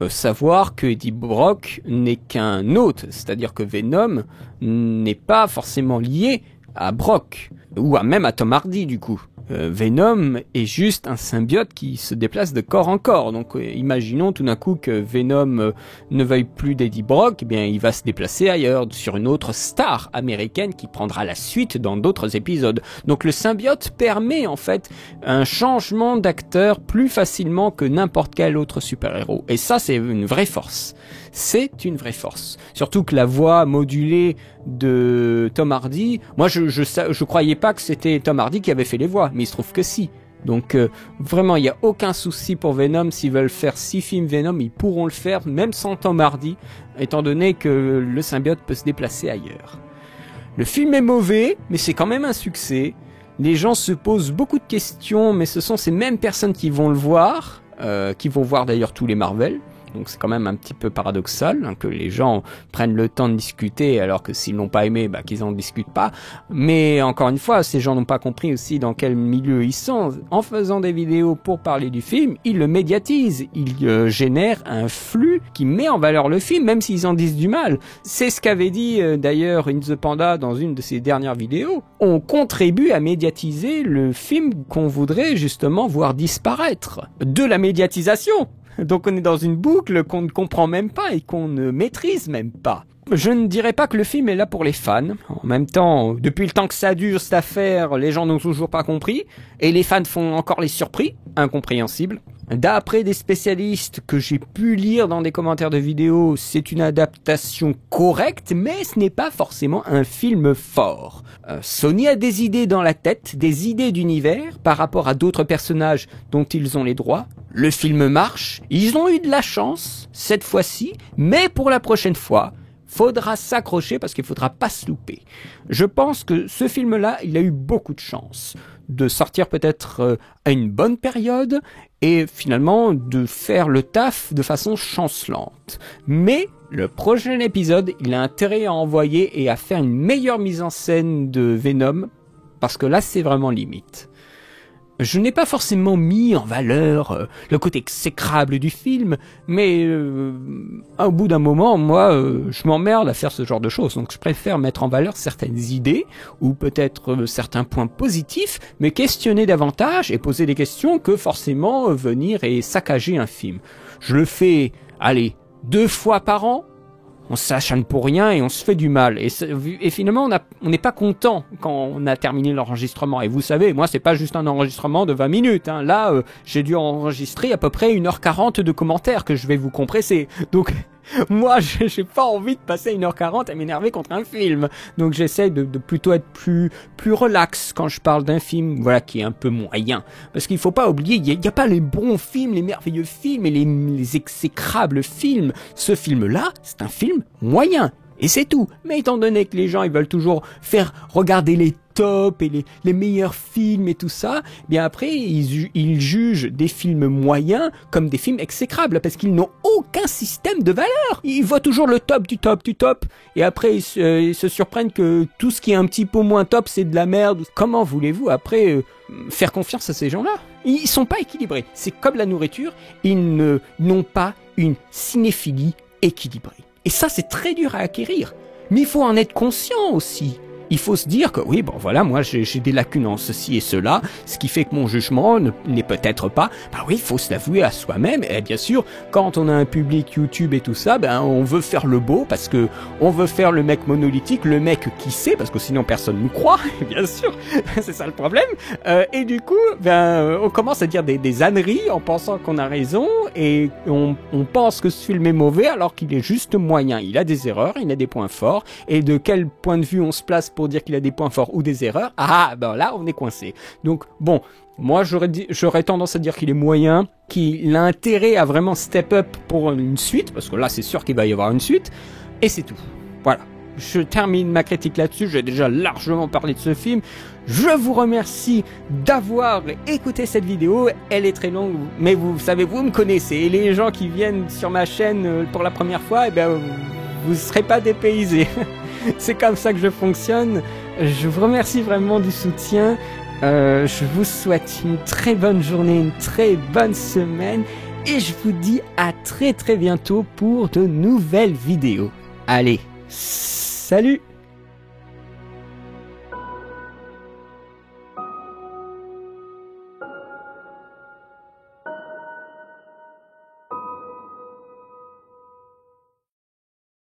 savoir que Eddie Brock n'est qu'un hôte, c'est-à-dire que Venom n'est pas forcément lié à Brock, ou même à Tom Hardy du coup. Venom est juste un symbiote qui se déplace de corps en corps. Donc imaginons tout d'un coup que Venom ne veuille plus d'Eddie Brock, eh bien il va se déplacer ailleurs, sur une autre star américaine qui prendra la suite dans d'autres épisodes. Donc le symbiote permet en fait un changement d'acteur plus facilement que n'importe quel autre super-héros. Et ça c'est une vraie force. C'est une vraie force. Surtout que la voix modulée de Tom Hardy, moi je croyais pas que c'était Tom Hardy qui avait fait les voix, mais il se trouve que si. Donc vraiment il n'y a aucun souci pour Venom. S'ils veulent faire 6 films Venom, ils pourront le faire même sans Tom Hardy, étant donné que le symbiote peut se déplacer ailleurs. Le film est mauvais, mais c'est quand même un succès. Les gens se posent beaucoup de questions, mais ce sont ces mêmes personnes qui vont le voir, qui vont voir d'ailleurs tous les Marvel. Donc c'est quand même un petit peu paradoxal hein, que les gens prennent le temps de discuter alors que s'ils l'ont pas aimé, bah, qu'ils en discutent pas. Mais encore une fois, ces gens n'ont pas compris aussi dans quel milieu ils sont. En faisant des vidéos pour parler du film, ils le médiatisent. Ils génèrent un flux qui met en valeur le film, même s'ils en disent du mal. C'est ce qu'avait dit d'ailleurs In the Panda dans une de ses dernières vidéos. On contribue à médiatiser le film qu'on voudrait justement voir disparaître. De la médiatisation. Donc on est dans une boucle qu'on ne comprend même pas et qu'on ne maîtrise même pas. Je ne dirais pas que le film est là pour les fans. En même temps, depuis le temps que ça dure cette affaire, les gens n'ont toujours pas compris. Et les fans font encore les surpris. Incompréhensible. D'après des spécialistes que j'ai pu lire dans des commentaires de vidéos, c'est une adaptation correcte, mais ce n'est pas forcément un film fort. Sony a des idées dans la tête, des idées d'univers par rapport à d'autres personnages dont ils ont les droits. Le film marche, ils ont eu de la chance cette fois-ci, mais pour la prochaine fois, faudra s'accrocher parce qu'il faudra pas se louper. Je pense que ce film-là, il a eu beaucoup de chance de sortir peut-être à une bonne période et finalement de faire le taf de façon chancelante. Mais le prochain épisode, il a intérêt à envoyer et à faire une meilleure mise en scène de Venom parce que là, c'est vraiment limite. Je n'ai pas forcément mis en valeur le côté exécrable du film, mais au bout d'un moment, moi, je m'emmerde à faire ce genre de choses. Donc je préfère mettre en valeur certaines idées, ou peut-être certains points positifs, mais questionner davantage et poser des questions que forcément venir et saccager un film. Je le fais, allez, 2 fois par an. On s'acharne pour rien et on se fait du mal. Et finalement, on n'est pas content quand on a terminé l'enregistrement. Et vous savez, moi, c'est pas juste un enregistrement de 20 minutes. Hein. Là, j'ai dû enregistrer à peu près 1h40 de commentaires que je vais vous compresser. Donc, moi, j'ai pas envie de passer 1h40 à m'énerver contre un film. Donc, j'essaie de plutôt être plus relax quand je parle d'un film, voilà, qui est un peu moyen. Parce qu'il faut pas oublier, il y a pas les bons films, les merveilleux films et les exécrables films. Ce film-là, c'est un film moyen. Et c'est tout. Mais étant donné que les gens, ils veulent toujours faire regarder les tops et les meilleurs films et tout ça, bien après, ils jugent des films moyens comme des films exécrables parce qu'ils n'ont aucun système de valeur. Ils voient toujours le top du top du top. Et après, ils se surprennent que tout ce qui est un petit peu moins top, c'est de la merde. Comment voulez-vous après faire confiance à ces gens-là? Ils sont pas équilibrés. C'est comme la nourriture. Ils n'ont pas une cinéphilie équilibrée. Et ça, c'est très dur à acquérir. Mais il faut en être conscient aussi. Il faut se dire que oui, bon voilà, moi j'ai des lacunes en ceci et cela, ce qui fait que mon jugement n'est peut-être pas... Bah oui, il faut se l'avouer à soi-même. Et bien sûr, quand on a un public YouTube et tout ça, ben on veut faire le beau parce que on veut faire le mec monolithique, le mec qui sait, parce que sinon personne nous croit, bien sûr, c'est ça le problème. Et du coup, on commence à dire des âneries en pensant qu'on a raison et on pense que ce film est mauvais alors qu'il est juste moyen. Il a des erreurs, il a des points forts. Et de quel point de vue on se place pour dire qu'il a des points forts ou des erreurs, ben là on est coincé. Donc bon, moi j'aurais tendance à dire qu'il est moyen, qu'il a intérêt à vraiment step up pour une suite, parce que là c'est sûr qu'il va y avoir une suite, Et c'est tout. Voilà. Je termine ma critique là-dessus, j'ai déjà largement parlé de ce film. Je vous remercie d'avoir écouté cette vidéo. Elle est très longue, mais vous savez, vous me connaissez. Et les gens qui viennent sur ma chaîne pour la première fois, eh ben, vous ne serez pas dépaysés. C'est comme ça que je fonctionne. Je vous remercie vraiment du soutien. Je vous souhaite une très bonne journée, une très bonne semaine. Et je vous dis à très bientôt pour de nouvelles vidéos. Allez, salut!